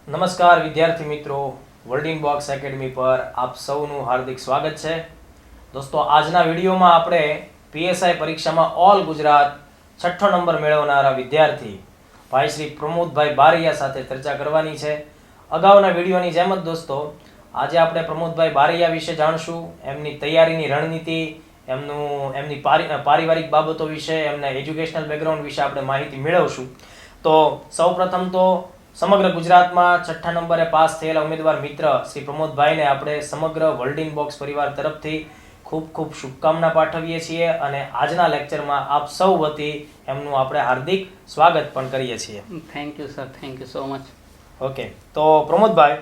નમસ્કાર વિદ્યાર્થી મિત્રો, વર્લ્ડિંગ બોક્સ એકેડમી પર આપ સૌનું હાર્દિક સ્વાગત છે. દોસ્તો, આજના વિડીયોમાં આપણે પીએસઆઈ પરીક્ષામાં ઓલ ગુજરાત 6ઠ્ઠો નંબર મેળવનારા વિદ્યાર્થી ભાઈ શ્રી પ્રમોદભાઈ બારૈયા સાથે ચર્ચા કરવાની છે. અગાઉના વિડીયોની જેમ જ દોસ્તો, આજે આપણે પ્રમોદભાઈ બારૈયા વિશે જાણશું, એમની તૈયારીની રણનીતિ, એમની પારિવારિક બાબતો વિશે, એમના એજ્યુકેશનલ બેકગ્રાઉન્ડ વિશે આપણે માહિતી મેળવશું. તો સૌપ્રથમ તો સમગ્ર ગુજરાતમાં 6ઠ્ઠા નંબરે પાસ થયેલા ઉમેદવાર મિત્ર શ્રી પ્રમોદભાઈને આપણે સમગ્ર વર્લ્ડિંગ બોક્સ પરિવાર તરફથી ખૂબ ખૂબ શુભકામના પાઠવીએ છીએ અને આજના લેક્ચરમાં આપ સૌ વતી એમનું આપણે હાર્દિક સ્વાગત પણ કરીએ છીએ. Thank you sir, thank you so much. Okay, તો પ્રમોદભાઈ,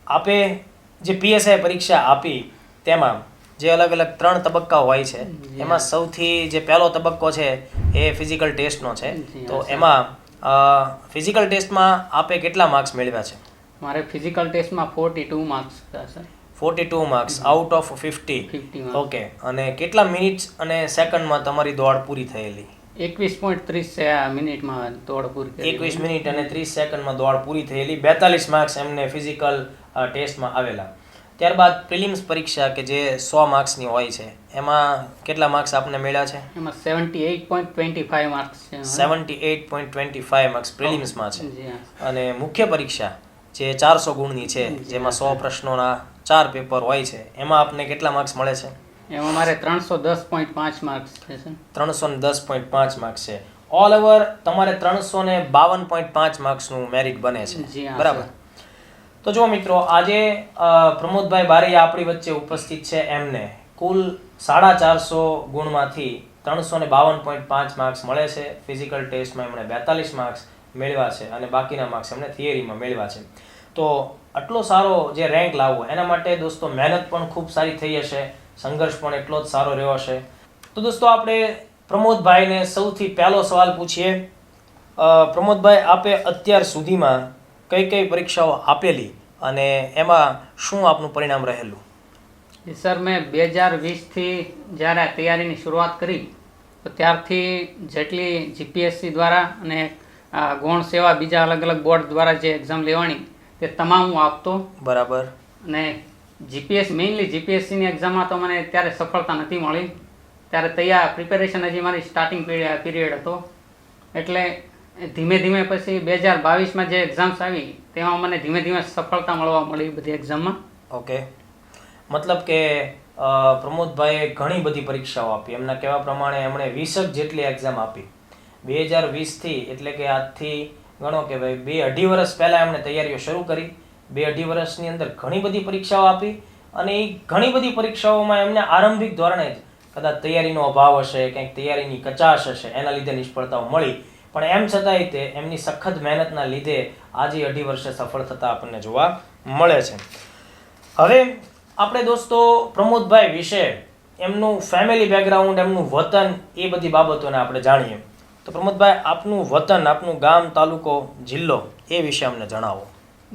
આપે જે પીએસઆઈ પરીક્ષા આપી તેમાં જે અલગ અલગ 3 તબક્કા હોય છે, એમાં સૌથી જે પહેલો તબક્કો છે એ ફિઝિકલ ટેસ્ટનો છે. તો એમાં ફિઝિકલ ટેસ્ટમાં આપે કેટલા માર્ક્સ મેળવ્યા છે? મારે ફિઝિકલ ટેસ્ટમાં 42 માર્ક્સ હતા sir. 42 marks out of 50. Okay, અને કેટલા મિનિટ્સ અને સેકન્ડમાં તમારી દોડ પૂરી થયેલી? 21.30 મિનિટમાં દોડ પૂરી થઈ. 21 મિનિટ અને 30 સેકન્ડમાં દોડ પૂરી થયેલી. 42 માર્ક્સ એમને ફિઝિકલ ટેસ્ટમાં આવેલા. ત્યારબાદ પ્રિલિમ્સ પરીક્ષા કે જે 100 માર્ક્સની હોય છે, એમાં કેટલા માર્ક્સ આપને મળ્યા છે? એમાં 78.25 માર્ક્સ છે. 78.25 માર્ક્સ પ્રિલિમ્સમાં છે. અને મુખ્ય પરીક્ષા જે 400 ગુણની છે, જેમાં 100 પ્રશ્નોના 4 પેપર હોય છે, એમાં આપને કેટલા માર્ક્સ મળે છે? એમાં મારે 310.5 માર્ક્સ છે સર. 310.5 માર્ક્સ છે. ઓલ ઓવર તમારે 352.5 માર્ક્સનું મેરિટ બને છે, બરાબર? તો જો મિત્રો, આજે પ્રમોદભાઈ બારૈયા આપણી વચ્ચે ઉપસ્થિત છે. એમને કુલ 450 ગુણમાંથી 352.5 માર્ક્સ મળે છે. ફિઝિકલ ટેસ્ટમાં એમણે 42 માર્ક્સ મેળવ્યા છે અને બાકીના માર્ક્સ એમણે થિયરીમાં મેળવ્યા છે. તો આટલો સારો જે રેન્ક લાવવો, એના માટે દોસ્તો મહેનત પણ ખૂબ સારી થઈ હશે, સંઘર્ષ પણ એટલો જ સારો રહ્યો હશે. તો દોસ્તો, આપણે પ્રમોદભાઈને સૌથી પહેલો સવાલ પૂછીએ. પ્રમોદભાઈ, આપે અત્યાર સુધીમાં કઈ કઈ પરીક્ષાઓ આપેલી અને એમાં શું આપનું પરિણામ રહેલું? સર, મેં 2020થી જ્યારે તૈયારીની શરૂઆત કરી તો ત્યારથી જેટલી જીપીએસસી દ્વારા અને ગૌણ સેવા બીજા અલગ અલગ બોર્ડ દ્વારા જે એક્ઝામ લેવાની તે તમામ હું આપતો. બરાબર. અને મેઇનલી જીપીએસસીની એક્ઝામમાં તો મને ત્યારે સફળતા નથી મળી. ત્યારે પ્રિપેરેશન હજી મારી સ્ટાર્ટિંગ પીરિયડ હતો. એટલે ધીમે ધીમે પછી 2022માં જે એક્ઝામ્સ આવી તેમાં મને ધીમે ધીમે સફળતા મળવા મળી બધી એક્ઝામમાં. ઓકે, મતલબ કે પ્રમોદભાઈએ ઘણી બધી પરીક્ષાઓ આપી. એમના કહેવા પ્રમાણે એમણે 20 જેટલી એક્ઝામ આપી 2020થી. એટલે કે આજથી ગણો કે ભાઈ 2-2.5 વર્ષ પહેલાં એમણે તૈયારીઓ શરૂ કરી. 2-2.5 વર્ષની અંદર ઘણી બધી પરીક્ષાઓ આપી અને એ ઘણી બધી પરીક્ષાઓમાં એમને આરંભિક ધોરણે જ કદાચ તૈયારીનો અભાવ હશે, કંઈક તૈયારીની કચાશ હશે, એના લીધે નિષ્ફળતાઓ મળી. પણ એમ છતાંય તે એમની સખત મહેનતના લીધે આજે 2.5 વર્ષે સફળ થતા આપણને જોવા મળે છે. હવે આપણે દોસ્તો પ્રમોદભાઈ વિશે, એમનું ફેમિલી બેકગ્રાઉન્ડ, એમનું વતન, એ બધી બાબતોને આપણે જાણીએ. તો પ્રમોદભાઈ, આપનું વતન, આપનું ગામ, તાલુકો, જિલ્લો એ વિશે અમને જણાવો.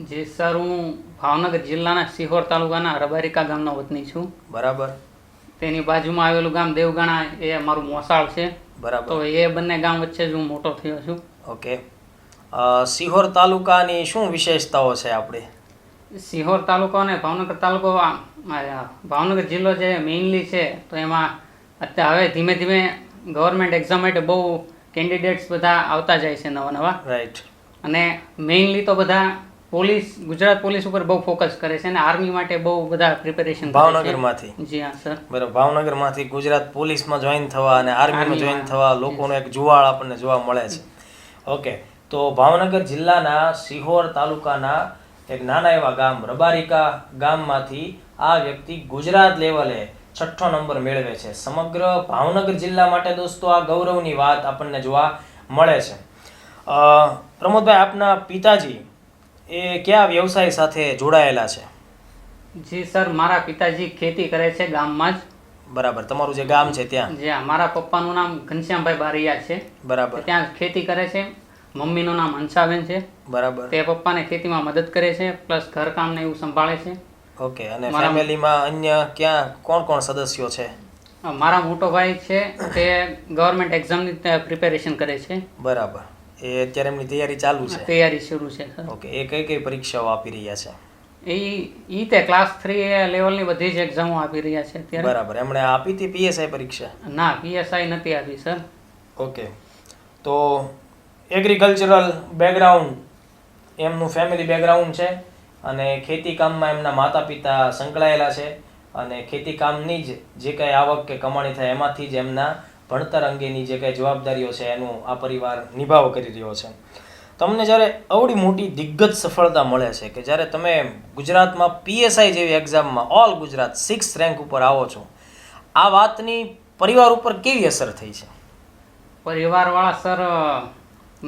જી સર, હું ભાવનગર જિલ્લાના સિહોર તાલુકાના રબારિકા ગામનો વતની છું. બરાબર. તેની બાજુમાં આવેલું ગામ દેવગણા એ મારું મોસાળ છે. બરાબર. તો એ બંને ગામ વચ્ચે જ હું મોટો થયો છું. ઓકે, સિહોર તાલુકાની શું વિશેષતાઓ છે આપણે? સિહોર તાલુકો અને ભાવનગર તાલુકો, ભાવનગર જિલ્લો જે મેઇનલી છે, તો એમાં અત્યારે હવે ધીમે ધીમે ગવર્મેન્ટ એક્ઝામ માટે બહુ કેન્ડિડેટ્સ બધા આવતા જાય છે નવા નવા. રાઈટ. અને મેઇનલી તો બધા ગુજરાત પોલીસ ઉપર બહુ ફોકસ કરે છે અને આર્મી માટે બહુ બધા પ્રિપેરેશન ભાવનગરમાંથી. જી હા સર. બરાબર. ભાવનગરમાંથી ગુજરાત પોલીસમાં જોઈન થવા અને આર્મીમાં જોઈન થવા લોકોનો એક જુવાળ આપણને જોવા મળે છે. ઓકે, તો ભાવનગર જિલ્લાના સિહોર તાલુકાના એક નાના એવા ગામ રબારિકા ગામમાંથી આ વ્યક્તિ ગુજરાત લેવલે 6ઠ્ઠો નંબર મેળવે છે. સમગ્ર ભાવનગર જિલ્લા માટે દોસ્તો આ ગૌરવની વાત આપણને જોવા મળે છે. પ્રમોદભાઈ, આપના પિતાજી એ કયા વ્યવસાય સાથે જોડાયેલા છે? જી સર, મારા પિતાજી ખેતી કરે છે ગામમાં જ. બરાબર. તમારું જે ગામ છે ત્યાં? જી હા. મારા પપ્પાનું નામ ઘનશ્યામભાઈ બારૈયા છે. બરાબર. ત્યાં ખેતી કરે છે. મમ્મીનું નામ હંસાબેન છે. બરાબર. તે પપ્પાને ખેતીમાં મદદ કરે છે, પ્લસ ઘરકામને એવું સંભાળે છે. ઓકે, અને ફેમિલીમાં અન્ય ક્યાં કોણ કોણ સદસ્યો છે? મારા મોટો ભાઈ છે, તે ગવર્મેન્ટ એક્ઝામની પ્રિપેરેશન કરે છે. બરાબર. એ અત્યારે એમની તૈયારી ચાલુ છે. તૈયારી શરૂ છે સર. ઓકે, એ કઈ કઈ પરીક્ષાઓ આપી રહ્યા છે? ઈ તે ક્લાસ 3 લેવલની બધી જ એક્ઝામો આપી રહ્યા છે અત્યારે. બરાબર. એમણે આપી હતી પીએસઆઈ પરીક્ષા? ના, પીએસઆઈ નથી આપી સર. ઓકે, તો એગ્રીકલ્ચરલ બેકગ્રાઉન્ડ, એમનું ફેમિલી બેકગ્રાઉન્ડ છે અને ખેતી કામમાં એમના માતા પિતા સંકળાયેલા છે અને ખેતી કામની જ જે કાંઈ આવક કે કમાણી થાય એમાંથી જ એમના ભણતર અંગેની જે કાંઈ જવાબદારીઓ છે એનું આ પરિવાર નિભાવ કરી રહ્યો છે. તમને જ્યારે આવડી મોટી દિગ્ગજ સફળતા મળે છે કે જ્યારે તમે ગુજરાતમાં પીએસઆઈ જેવી એક્ઝામમાં ઓલ ગુજરાત 6th રેન્ક ઉપર આવો છો, આ વાતની પરિવાર ઉપર કેવી અસર થઈ છે? પરિવારવાળા સર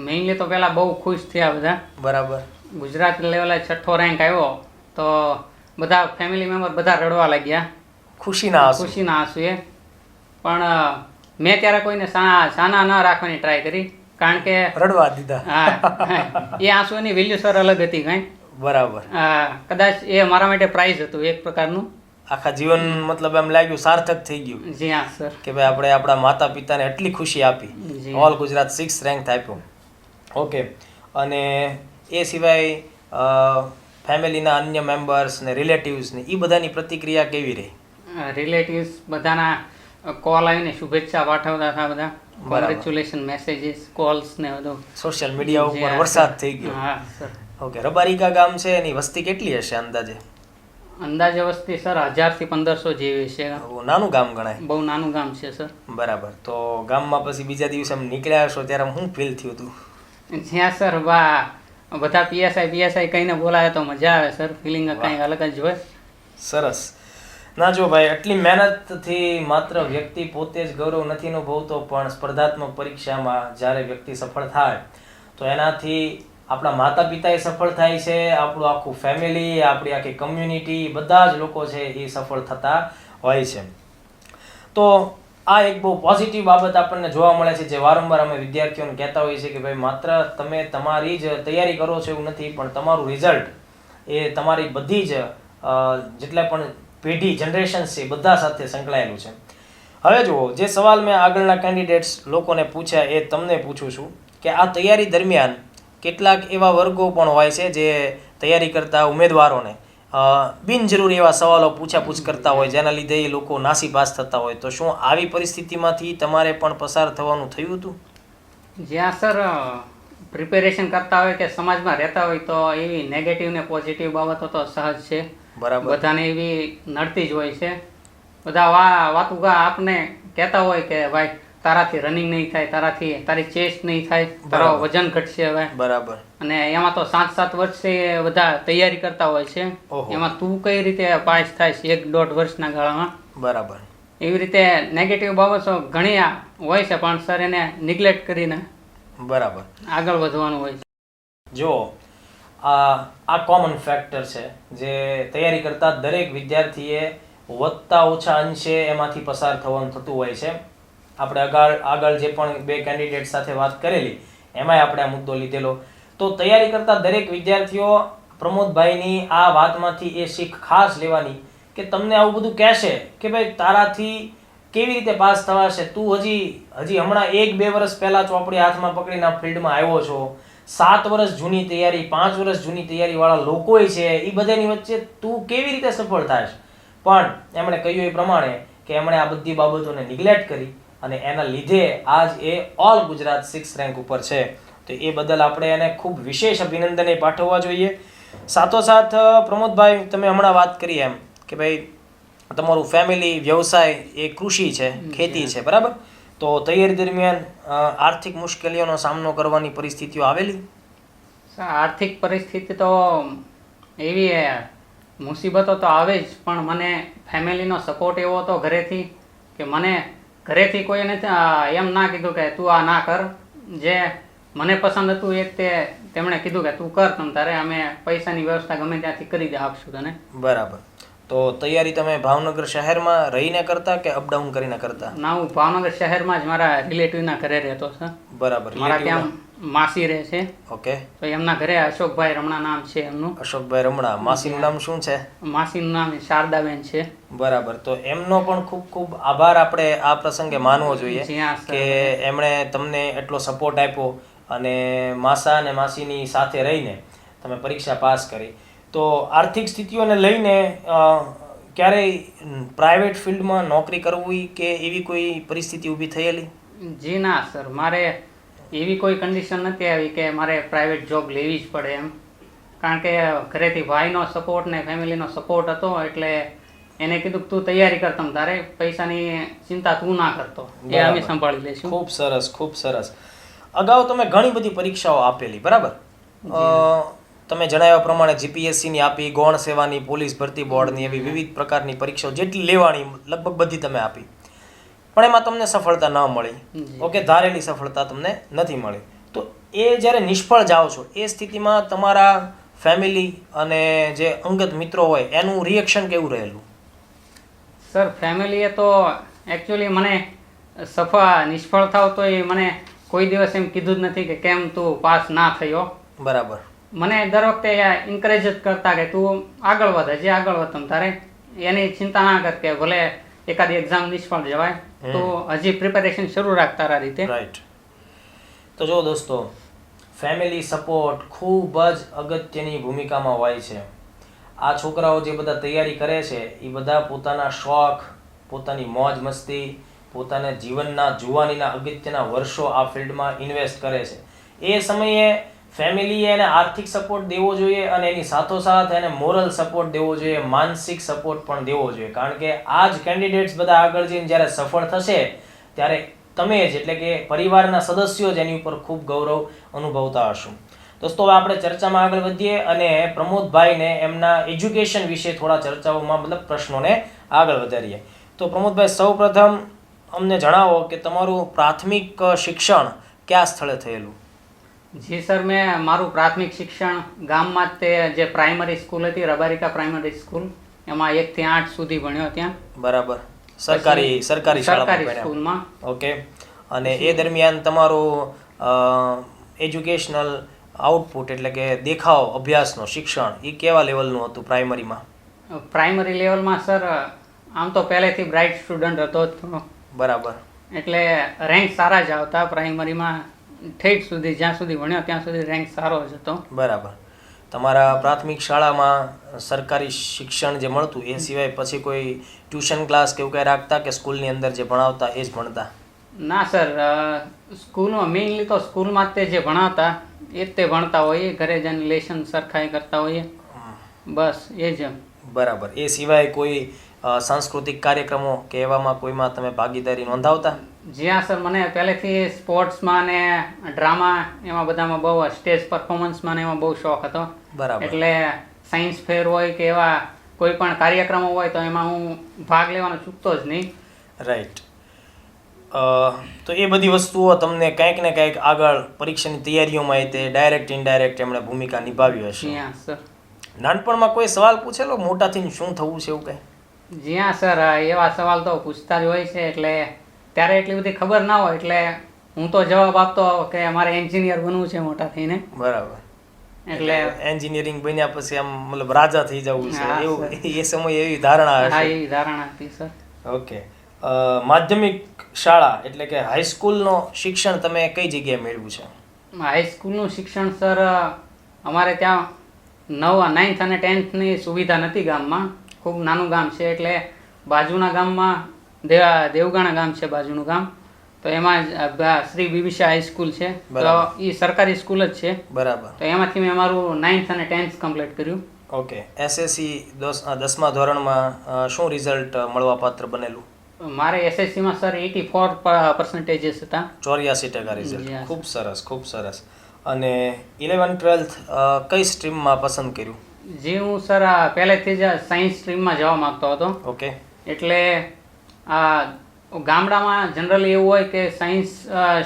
મેઇનલી તો પહેલાં બહુ ખુશ થયા બધા. બરાબર. ગુજરાત લેવલે 6ઠ્ઠો રેન્ક આવ્યો તો બધા ફેમિલી મેમ્બર બધા રડવા લાગ્યા ખુશીના આંસુ. ખુશીના આંસુએ. પણ મેં ત્યારે કોઈને સાના ન રાખવાની ટ્રાય કરી, કારણ કે રડવા દીધા. હા, એ આંસુની વેલ્યુ સર અલગ હતી કાંઈ. બરાબર. કદાચ એ મારા માટે પ્રાઇઝ હતું એક પ્રકારનું. આખા જીવન મતલબ એમ લાગ્યું સાર્થક થઈ ગયું જી હા સર. કે ભાઈ આપણે આપણા માતા પિતાને એટલી ખુશી આપી, જી. ઓલ ગુજરાત 6th રેન્ક આપ્યો. ઓકે, અને એ સિવાય ફેમિલીના અન્ય મેમ્બર્સ ને રિલેટિવ્સ ને એ બધાની પ્રતિક્રિયા કેવી રહી? રિલેટિવ્સ બધાના કોલ આવીને શુભેચ્છા પાઠવતા હતા બધા. કોંગ્રેચ્યુલેશન મેસેજીસ, કોલ્સ ને બધું. સોશિયલ મીડિયા ઉપર વરસાદ થઈ ગયો. હા સર. ઓકે, રબારિકા ગામ છે એની વસ્તી કેટલી હશે અંદાજે? અંદાજે વસ્તી સર 1000 થી 1500 જેવી છે. બહુ નાનું ગામ ગણાય. બહુ નાનું ગામ છે સર. બરાબર. તો ગામમાં પછી બીજા દિવસે આમ નીકળ્યા હશો ત્યારે શું ફીલ થયું હતું? જ્યાં સર બધા પીએસઆઈ કહીને બોલાવે તો મજા આવે સર. ફિલિંગ કંઈ અલગ જ હોય. સરસ. ના જો ભાઈ, આટલી મહેનતથી માત્ર વ્યક્તિ પોતે જ ગૌરવ નથી અનુભવતો, પણ સ્પર્ધાત્મક પરીક્ષામાં જ્યારે વ્યક્તિ સફળ થાય તો એનાથી આપણા માતા પિતા સફળ થાય છે, આપણું આખું ફેમિલી, આપણી આખી કમ્યુનિટી, બધા જ લોકો છે એ સફળ થતા હોય છે. તો આ એક બહુ પોઝિટિવ બાબત આપણને જોવા મળે છે, જે વારંવાર અમે વિદ્યાર્થીઓને કહેતા હોઈએ છીએ કે ભાઈ માત્ર તમે તમારી જ તૈયારી કરો છો એવું નથી, પણ તમારું રિઝલ્ટ એ તમારી બધી જ જેટલા પણ પેઢી જનરેશન્સ છે બધા સાથે સંકળાયેલું છે. હવે જુઓ, જે સવાલ મેં આગળના કેન્ડિડેટ્સ લોકોને પૂછ્યા એ તમને પૂછું છું કે આ તૈયારી દરમિયાન કેટલાક એવા વર્ગો પણ હોય છે જે તૈયારી કરતા ઉમેદવારોને બિનજરૂરી એવા સવાલો પૂછાપૂછ કરતા હોય, જેના લીધે એ લોકો નાસીપાસ થતા હોય. તો શું આવી પરિસ્થિતિમાંથી તમારે પણ પસાર થવાનું થયું હતું? જ્યાં સર પ્રિપેરેશન કરતા હોય કે સમાજમાં રહેતા હોય તો એવી નેગેટિવ ને પોઝિટિવ બાબતો તો સહજ છે. બરાબર. બધાને એવી નડતી જ હોય છે. બધા વાતું આપને કહેતા હોય કે ભાઈ તારાથી રનિંગ નહીં થાય, તારી ચેસ્ટ નહીં થાય, તારો વજન ઘટશે હવે. બરાબર. અને એમાં તો 7 વર્ષે બધા તૈયારી કરતા હોય છે. એમાં તું કઈ રીતે પાસ થાય 1-1.5 વર્ષના ગાળામાં? બરાબર. એવી રીતે નેગેટિવ બાબતો ઘણી હોય છે, પણ સર એને નિગ્લેક્ટ કરીને બરાબર આગળ વધવાનું હોય છે. જો આ કોમન ફેક્ટર છે જે તૈયારી કરતા દરેક વિદ્યાર્થીએ વધતા ઓછા અંશે એમાંથી પસાર થવાનું થતું હોય છે. આપણે આગળ જે પણ 2 કેન્ડિડેટ સાથે વાત કરેલી એમાંય આપણે આ મુદ્દો લીધેલો. તો તૈયારી કરતા દરેક વિદ્યાર્થીઓ પ્રમોદભાઈની આ વાતમાંથી એ શીખ ખાસ લેવાની કે તમને આવું બધું કહેશે કે ભાઈ તારાથી કેવી રીતે પાસ થવાશે, તું હજી હમણાં 1-2 વર્ષ પહેલા ચોપડી હાથમાં પકડીને આ ફિલ્ડમાં આવ્યો છો, 7 વર્ષ જૂની તૈયારી, 5 વર્ષ જૂની તૈયારી વાળા લોકોય છે, એ બધાની વચ્ચે તું કેવી રીતે સફળ થાય? પણ એમણે કહ્યું એ પ્રમાણે કે એમણે આ બધી બાબતોને નિગ્લેક્ટ કરી અને એના લીધે આજ એ ઓલ ગુજરાત 6th રેન્ક ઉપર છે. તો એ બદલ આપણે એને ખૂબ વિશેષ અભિનંદન પાઠવવા જોઈએ. સાથોસાથ પ્રમોદભાઈ, તમે હમણાં વાત કરી એમ કે ભાઈ તમારું ફેમિલી વ્યવસાય એ કૃષિ છે, ખેતી છે, બરાબર? તો તૈયારી દરમિયાન આર્થિક મુશ્કેલીઓનો સામનો કરવાની પરિસ્થિતિઓ આવેલી? આર્થિક પરિસ્થિતિ તો એવી મુસીબતો તો આવે જ, પણ મને ફેમિલીનો સપોર્ટ એવો હતો ઘરેથી કે મને ઘરેથી કોઈ નથી એમ ના કીધું કે તું આ ના કર. જે મને પસંદ હતું એ તેમણે કીધું કે તું કર, તમ તારે અમે પૈસાની વ્યવસ્થા ગમે ત્યાંથી કરી દે આપશું તને. બરાબર. તો તૈયારી તમે ભાવનગર શહેરમાં રહીને કરતા કે અપડાઉન કરીને કરતા? ના, હું ભાવનગર શહેરમાં જ મારા રિલેટિવના ઘરે રહેતો છું. બરાબર. મારા ત્યાં માસી રહે છે. ઓકે. તો એમના ઘરે અશોકભાઈ રમણા નામ છે એમનું. અશોકભાઈ રમણા. માસીનું નામ શું છે? માસીનું નામ શારદાબેન છે. બરાબર. તો એમનો પણ ખૂબ ખૂબ આભાર આપણે આ પ્રસંગે માનવો જોઈએ કે એમણે તમને એટલો સપોર્ટ આપ્યો, અને માસા અને માસીની સાથે રહીને તમે પરીક્ષા પાસ કરી. તો આર્થિક સ્થિતિઓને લઈને ક્યારેય પ્રાઇવેટ ફિલ્ડમાં નોકરી કરવી કે એવી કોઈ પરિસ્થિતિ ઊભી થયેલી? જી ના સર, મારે એવી કોઈ કન્ડિશન નથી આવી કે મારે પ્રાઇવેટ જોબ લેવી જ પડે એમ. કારણ કે ઘરેથી ભાઈનો સપોર્ટ ને ફેમિલીનો સપોર્ટ હતો, એટલે એને કીધું કે તું તૈયારી કર, તમ તારે પૈસાની ચિંતા તું ના કરતો, એ અમે સંભાળી લઈશું. ખૂબ સરસ, ખૂબ સરસ. અગાઉ તમે ઘણી બધી પરીક્ષાઓ આપેલી, બરાબર? તમે જણાવ્યા પ્રમાણે જીપીએસસીની આપી, ગૌણ સેવાની, પોલીસ ભરતી બોર્ડની, એવી વિવિધ પ્રકારની પરીક્ષાઓ જેટલી લેવાની લગભગ બધી તમે આપી, પણ એમાં તમને સફળતા ન મળી. ઓકે, ધારેલી સફળતા તમને નથી મળી. તો એ જ્યારે નિષ્ફળ જાઓ છો એ સ્થિતિમાં તમારા ફેમિલી અને જે અંગત મિત્રો હોય એનું રિએક્શન કેવું રહેલું? સર, ફેમિલીએ તો એકચ્યુઅલી મને નિષ્ફળ થાવ તો એ મને કોઈ દિવસ એમ કીધું જ નથી કે કેમ તું પાસ ના થયો. બરાબર. મને દર વખતે એન્કરેજ જ કરતા કે તું આગળ વધ, હજી આગળ વધ, તમ તારે એની ચિંતા ના કર કે ભલે એકાદી એક્ઝામ નિષ્ફળ જવાય તો હજી પ્રિપેરેશન શરૂ રાખ તારા રીતે. રાઈટ. તો જો દોસ્તો, ફેમિલી સપોર્ટ ખૂબ જ અગત્યની ભૂમિકામાં હોય છે. આ છોકરાઓ જે બધા તૈયારી કરે છે એ બધા પોતાના શોખ, પોતાની મોજ મસ્તી, પોતાના જીવનના જુવાનીના અગત્યના વર્ષો આ ફિલ્ડમાં ઇન્વેસ્ટ કરે છે. એ સમયે ફેમિલીએ એને આર્થિક સપોર્ટ દેવો જોઈએ અને એની સાથોસાથ એને મોરલ સપોર્ટ દેવો જોઈએ, માનસિક સપોર્ટ પણ દેવો જોઈએ. કારણ કે આ જ કેન્ડિડેટ્સ બધા આગળ જઈને જ્યારે સફળ થશે ત્યારે તમે જ એટલે કે પરિવારના સદસ્યો જ એની ઉપર ખૂબ ગૌરવ અનુભવતા હશો. દોસ્તો, હવે આપણે ચર્ચામાં આગળ વધીએ અને પ્રમોદભાઈને એમના એજ્યુકેશન વિશે થોડા ચર્ચાઓમાં મતલબ પ્રશ્નોને આગળ વધારીએ. તો પ્રમોદભાઈ, સૌપ્રથમ અમને જણાવો કે તમારું પ્રાથમિક શિક્ષણ કયા સ્થળે થયેલું? જી સર, મેં મારું પ્રાથમિક શિક્ષણ ગામમાં જ તે જે પ્રાઇમરી સ્કૂલ હતી, રબારિકા પ્રાઇમરી સ્કૂલ, એમાં 1 થી 8 સુધી ભણ્યો ત્યાં. બરાબર. સરકારી સ્કૂલમાં. ઓકે. અને એ દરમિયાન તમારું એજ્યુકેશનલ આઉટપુટ એટલે કે દેખાવ અભ્યાસનો શિક્ષણ એ કેવા લેવલનું હતું પ્રાઇમરીમાં? પ્રાઇમરી લેવલમાં સર આમ તો પહેલેથી બ્રાઇટ સ્ટુડન્ટ હતો જ. બરાબર. એટલે રેન્ક સારા જ આવતા પ્રાઇમરીમાં. ઠેઠ સુધી જ્યાં સુધી ભણ્યો ત્યાં સુધી રેન્ક સારો જ હતો. બરાબર. તમારા પ્રાથમિક શાળામાં સરકારી શિક્ષણ જે મળતું એ સિવાય પછી કોઈ ટ્યુશન ક્લાસ કે એવું કંઈ રાખતા કે સ્કૂલની અંદર જે ભણાવતા એ જ ભણતા? ના સર, સ્કૂલમાં મેઇનલી તો સ્કૂલમાં તે જે ભણાવતા એ જ તે ભણતા હોઈએ, ઘરે જઈને લેસન સરખાઈ કરતા હોઈએ, બસ એ જ. બરાબર. એ સિવાય કોઈ સાંસ્કૃતિક કાર્યક્રમો કે એવામાં કોઈમાં તમે ભાગીદારી નોંધાવતા? જી હા સર, મને પહેલેથી સ્પોર્ટ્સમાં ને ડ્રામા એમાં બધામાં બહુ, સ્ટેજ પરફોર્મન્સમાં ને એમાં બહુ શોખ હતો. બરાબર. એટલે સાયન્સ ફેર હોય કે એવા કોઈ પણ કાર્યક્રમો હોય તો એમાં હું ભાગ લેવાનો ચૂકતો જ નહીં. રાઈટ. તો એ બધી વસ્તુઓ તમને કંઈક ને કંઈક આગળ પરીક્ષાની તૈયારીઓમાં તે ડાયરેક્ટ ઇનડાયરેક્ટ એમણે ભૂમિકા નિભાવી હશે. જી હા સર. નાનપણમાં કોઈ સવાલ પૂછેલો મોટા થઈને શું થવું છે એવું કંઈ? જી હા સર, એવા સવાલ તો પૂછતા જ હોય છે. એટલે ત્યારે એટલી બધી ખબર ના હોય એટલે હું તો જવાબ આપતો કે મારે એન્જિનિયર બનવું છે મોટા થઈને. બરાબર. એટલે એન્જિનિયરિંગ બન્યા પછી આમ મતલબ રાજા થઈ જવું છે એવું એ સમયે એવી ધારણા હશે? હા, એવી ધારણા હતી સર. ઓકે. માધ્યમિક શાળા એટલે કે હાઈસ્કૂલનો શિક્ષણ તમે કઈ જગ્યાએ મેળવ્યું છે? હાઈસ્કૂલનું શિક્ષણ સર અમારે ત્યાં 9th અને 10thની સુવિધા નથી ગામમાં. ખૂબ નાનું ગામ છે. એટલે બાજુના ગામમાં દેવગાણા ગામ છે બાજુનું ગામ, તો એમાં શ્રી બીબીસા હાઈસ્કૂલ છે. તો એ સરકારી સ્કૂલ જ છે. બરાબર. તો એમાંથી મેં મારું 9th અને 10th કમ્પ્લીટ કર્યું. ઓકે. એસએસસી 10મા ધોરણમાં શું રિઝલ્ટ મળવાપાત્ર બનેલું? મારે એસએસસીમાં સર 84% હતા. 84% રિઝલ્ટ. ખૂબ સરસ, ખૂબ સરસ. અને 11th-12th કઈ સ્ટ્રીમમાં પસંદ કર્યું? જે હું સર પહેલેથી જ સાયન્સ સ્ટ્રીમમાં જવા માંગતો હતો. ઓકે. એટલે ગામડામાં જનરલી એવું હોય કે સાયન્સ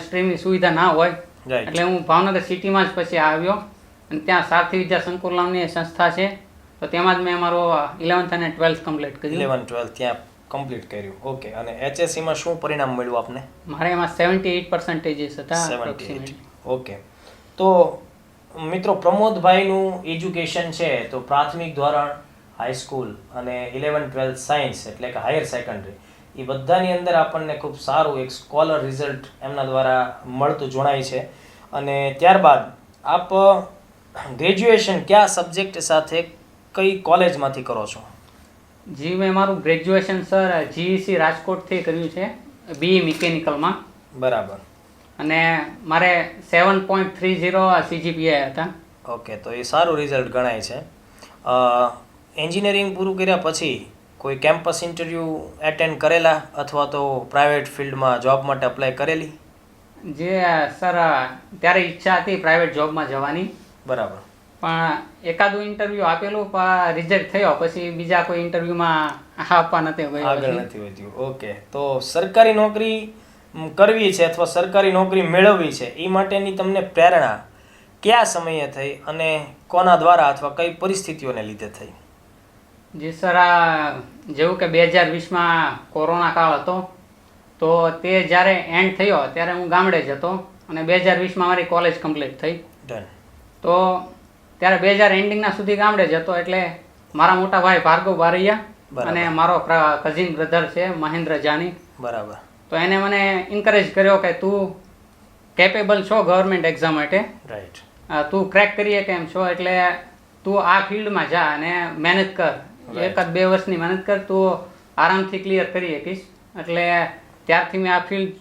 સ્ટ્રીમની સુવિધા ના હોય. એટલે હું ભાવનગર સિટીમાં જ પછી આવ્યો અને ત્યાં સારથી વિદ્યા સંકુલ નામની સંસ્થા છે, તો તેમાં જ મેં મારો 11th અને 12th કમ્પ્લીટ કર્યું. 11th-12th ત્યાં કમ્પ્લીટ કર્યું. ઓકે. અને એચએસસીમાં શું પરિણામ મળ્યું આપને? મારે એમાં 78% હતા. 78. ઓકે. તો મિત્રો, પ્રમોદભાઈનું એજ્યુકેશન છે તો પ્રાથમિક ધોરણ, હાઈસ્કૂલ અને 11th-12th સાયન્સ એટલે કે હાયર સેકન્ડરી, એ બધાની અંદર આપણને ખૂબ સારું એક સ્કોલર રિઝલ્ટ એમના દ્વારા મળતું જણાય છે. અને ત્યારબાદ આપ ગ્રેજ્યુએશન કયા સબ્જેક્ટ સાથે કઈ કોલેજમાંથી કરો છો? જી મેં મારું ગ્રેજ્યુએશન સર જીઈસી રાજકોટથી કર્યું છે, બીઈ મિકેનિકલમાં. બરાબર. અને મારે 7.30 CGPA હતા. ઓકે, તો એ સારું રિઝલ્ટ ગણાય છે. એન્જિનિયરિંગ પૂરું કર્યા પછી કોઈ કેમ્પસ ઇન્ટરવ્યૂ એટેન્ડ કરેલા અથવા તો પ્રાઇવેટ ફિલ્ડમાં જોબ માટે અપ્લાય કરેલી? જે સર ત્યારે ઈચ્છા હતી પ્રાઇવેટ જોબમાં જવાની, બરાબર. પણ એકાદું ઇન્ટરવ્યૂ આપેલું પણ રિજેક્ટ થયો, પછી બીજા કોઈ ઇન્ટરવ્યૂમાં આપવા નથી ગયો. આગળ નથી વધ્યું. ઓકે, તો સરકારી નોકરી કરવી છે અથવા સરકારી નોકરી મેળવવી છે એ માટેની તમને પ્રેરણા કયા સમયે થઈ અને કોના દ્વારા અથવા કઈ પરિસ્થિતિઓને લીધે થઈ? જી સર, જેવું કે 2020માં કોરોના કાળ હતો, તો તે જ્યારે એન્ડ થયો ત્યારે હું ગામડે જ હતો અને 2020માં મારી કોલેજ કમ્પ્લીટ થઈ. ડન. તો ત્યારે 2000 એન્ડિંગના સુધી ગામડે જ હતો, એટલે મારા મોટા ભાઈ ભાર્ગવ બારૈયા અને મારો કઝિન બ્રધર છે મહેન્દ્ર જાની. બરાબર. તો એને મને એન્કરેજ કર્યો કે તું કેપેબલ છો ગવર્મેન્ટ એક્ઝામ માટે, રાઈટ, તું ક્રેક કરીએ કેમ છો, એટલે તું આ ફિલ્ડમાં જા અને મહેનત કર, 1-2 વર્ષની મહેનત કર, તું આરામથી ક્લિયર કરી શકીશ. એટલે ત્યારથી મેં આ ફિલ્ડ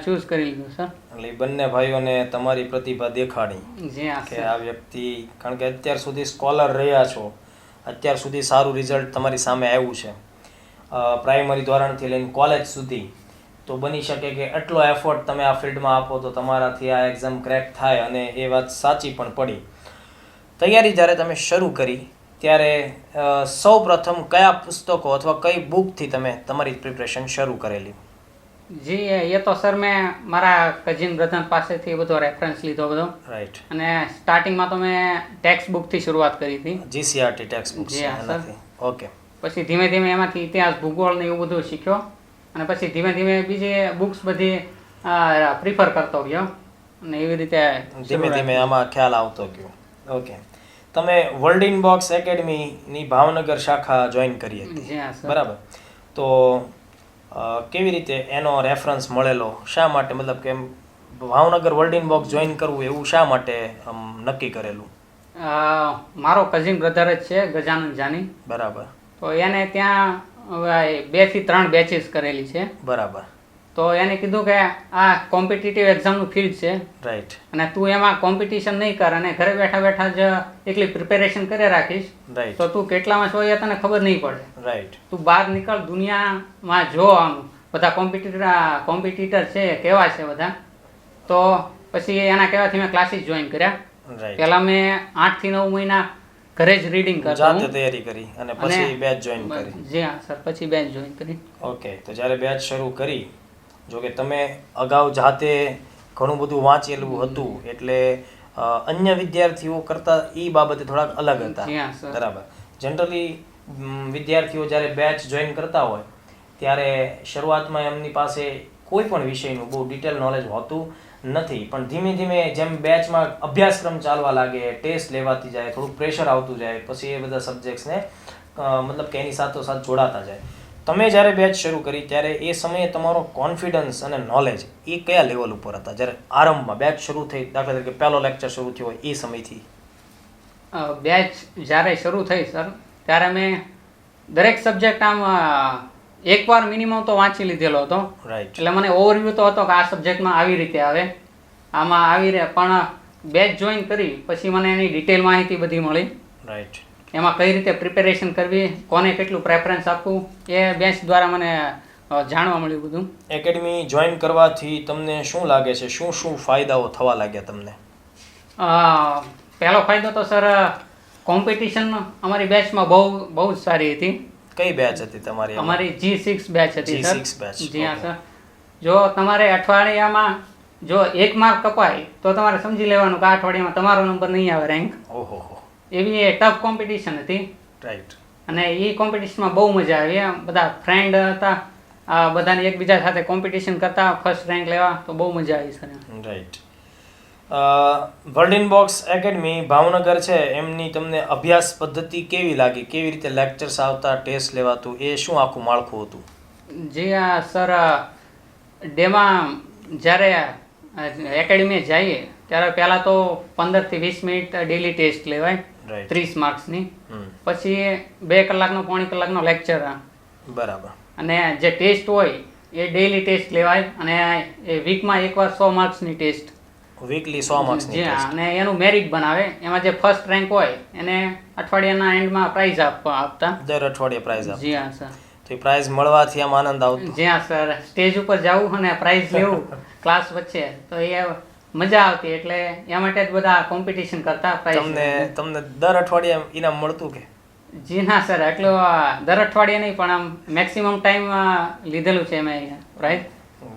ચૂઝ કરી લીધું સર. એટલે બંને ભાઈઓને તમારી પ્રતિભા દેખાડી જી હા કે આ વ્યક્તિ, કારણ કે અત્યાર સુધી સ્કોલર રહ્યા છો, અત્યાર સુધી સારું રિઝલ્ટ તમારી સામે આવ્યું છે પ્રાઇમરી ધોરણથી લઈને કોલેજ સુધી, તો બની શકે કે આટલો એફર્ટ તમે આ ફિલ્ડમાં આપો તો તમારાથી આ એક્ઝામ ક્રેક થાય, અને એ વાત સાચી પણ પડી. તૈયારી જ્યારે તમે શરૂ કરી ત્યારે સૌ પ્રથમ કયા પુસ્તકો અથવા કઈ બુકથી તમે તમારી પ્રિપરેશન શરૂ કરેલી? જી, એ તો સર મેં મારા કઝિન બ્રધર પાસેથી બધો રેફરન્સ લીધો બધો. રાઈટ. અને સ્ટાર્ટિંગમાં તો મેં ટેક્સ્ટ બુકથી શરૂઆત કરી હતી, જીસીઆરટી ટેક્સ્ટ બુક્સ. જી હા સર. ઓકે. પછી ધીમે ધીમે એમાંથી ઇતિહાસ, ભૂગોળ ને એવું બધું શીખ્યો, અને પછી ધીમે ધીમે બીજી બુક્સ બધી પ્રિફર કરતો ગયો, અને એવી રીતે ધીમે ધીમે આમાં ખ્યાલ આવતો ગયો. ઓકે. તમે વર્લ્ડિન બોક્સ એકેડમીની ભાવનગર શાખા જોઈન કરી હતી? જી હા સર. બરાબર. તો કેવી રીતે એનો રેફરન્સ મળેલો? શા માટે, મતલબ કે ભાવનગર વર્લ્ડિન બોક્સ જોઈન કરવું એવું શા માટે નક્કી કરેલું? મારો કઝિન બ્રધર જ છે ગજાનંદ જાની. બરાબર. તો એને ત્યાં 2 થી 3 બેચીસ કરેલી છે. બરાબર. તો એને કીધું કે આ કોમ્પિટિટિવ એક્ઝામનું ફિલ્ડ છે, રાઈટ, અને તું એમાં કોમ્પિટિશન નહીં કર અને ઘરે બેઠા બેઠા જ એકલી પ્રિપેરેશન કરી રાખીશ, રાઈટ, તો તું કેટલામાં છો એ તને ખબર નહીં પડે. રાઈટ. તું બહાર નીકળ, દુનિયામાં જો આમ બધા કોમ્પિટિટર છે કેવા છે બધા. તો પછી એના કહેવાથી મેં ક્લાસીસ જોઈન કર્યા. રાઈટ. પહેલા મેં 8 થી 9 મહિના ઘરે જ રીડિંગ કરતો, જાતે તૈયારી કરી અને પછી બેચ જોઈન કરી? જી હા સર, પછી બેચ જોઈન કરી. ઓકે. તો જ્યારે બેચ શરૂ કરી, જો કે તમે અગાઉ જાતે ઘણું બધું વાંચેલું હતું, એટલે અન્ય વિદ્યાર્થીઓ કરતાં એ બાબતે થોડાક અલગ હતા. જી હા સર. બરાબર. જનરલી વિદ્યાર્થીઓ જ્યારે બેચ જોઈન કરતા હોય ત્યારે શરૂઆતમાં એમની પાસે કોઈ પણ વિષયનું બહુ ડિટેલ નોલેજ હોતું નથી, પણ ધીમે ધીમે જેમ બેચમાં અભ્યાસક્રમ ચાલવા લાગે, ટેસ્ટ લેવાતી જાય, થોડુંક પ્રેશર આવતું જાય, પછી એ બધા સબ્જેક્ટ્સને મતલબ કે એની સાથોસાથ જોડાતા જાય. તમે જ્યારે બેચ શરૂ કરી ત્યારે એ સમયે તમારો કોન્ફિડન્સ અને નોલેજ એ કયા લેવલ ઉપર હતા? જ્યારે આરંભમાં બેચ શરૂ થઈ, દાખલા તરીકે પહેલો લેક્ચર શરૂ થયો હોય એ સમયથી? બેચ જ્યારે શરૂ થઈ સર, ત્યારે મેં દરેક સબ્જેક્ટ આમ એકવાર મિનિમમ તો વાંચી લીધેલો હતો. રાઈટ. એટલે મને ઓવરવ્યૂ તો હતો કે આ સબ્જેક્ટમાં આવી રીતે આવે, આમાં આવી રહે, પણ બેચ જોઈન કરી પછી મને એની ડિટેલ માહિતી બધી મળી. રાઈટ. એમાં કઈ રીતે પ્રિપેરેશન કરવી, કોને કેટલું પ્રેફરન્સ આપવું, એ બેચ દ્વારા મને જાણવા મળ્યું બધું. એકેડમી જોઈન કરવાથી તમને શું લાગે છે, શું શું ફાયદાઓ થવા લાગ્યા તમને? પહેલો ફાયદો તો સર, કોમ્પિટિશન અમારી બેચમાં બહુ જ સારી હતી. કઈ બેચ હતી તમારી? અમારી G6 બેચ હતી સર. G6 batch. જી હા સર. જો તમારે અઠવાડિયામાં જો 1 માર્ક કપાય તો તમારે સમજી લેવાનું કે આ અઠવાડિયામાં તમારો નંબર નહીં આવે રેન્ક. ઓહો. એવી ટફ કોમ્પિટિશન હતી. રાઈટ. અને એ કોમ્પિટિશનમાં બહુ મજા આવી. બધા ફ્રેન્ડ હતા, બધાને એકબીજા સાથે કોમ્પિટિશન કરતા, ફર્સ્ટ રેન્ક લેવા, તો બહુ મજા આવી sir. Right. World in box academy Bhavnagar છે, એમની તમને અભ્યાસ પદ્ધતિ કેવી લાગી? કેવી રીતે લેક્ચર્સ આવતા, ટેસ્ટ લેવાતું, એ શું આખું માળખું હતું? જી હા સર, ડેમાં જ્યારે એકેડમી જઈએ ત્યારે પહેલાં તો 15 થી 20 મિનિટ ડેલી ટેસ્ટ લેવાય રાઈટ 30 માર્ક્સની. હમ પછી 2 કલાકનો પોણી કલાકનો લેક્ચર, બરાબર અને જે ટેસ્ટ હોય એ ડેઈલી ટેસ્ટ લેવાય, અને એ વીકમાં એકવાર 100 માર્ક્સની ટેસ્ટ. વીકલી 100 માર્ક્સની જી હા, ટેસ્ટ. અને એનું મેરિટ બનાવે. એમાં જે ફર્સ્ટ રેન્ક હોય એને અઠવાડિયાના એન્ડમાં પ્રાઇઝ આપતા. દર અઠવાડિયે પ્રાઇઝ આપો. જી હા સર. તો એ પ્રાઇઝ મળવાથી આમ આનંદ આવતો. જી હા સર, સ્ટેજ ઉપર જવું અને પ્રાઇઝ લેવું ક્લાસ વચ્ચે, તો એ મજા આવતી. એટલે એ માટે જ બધા કોમ્પિટિશન કરતા પ્રાઇઝ. તમને દર અઠવાડિયે ઇનામ મળતું કે? જી ના સર, એટલો દર અઠવાડિયે નહીં, પણ આમ મેક્સિમમ ટાઈમ લીધેલું છે મેં પ્રાઇઝ.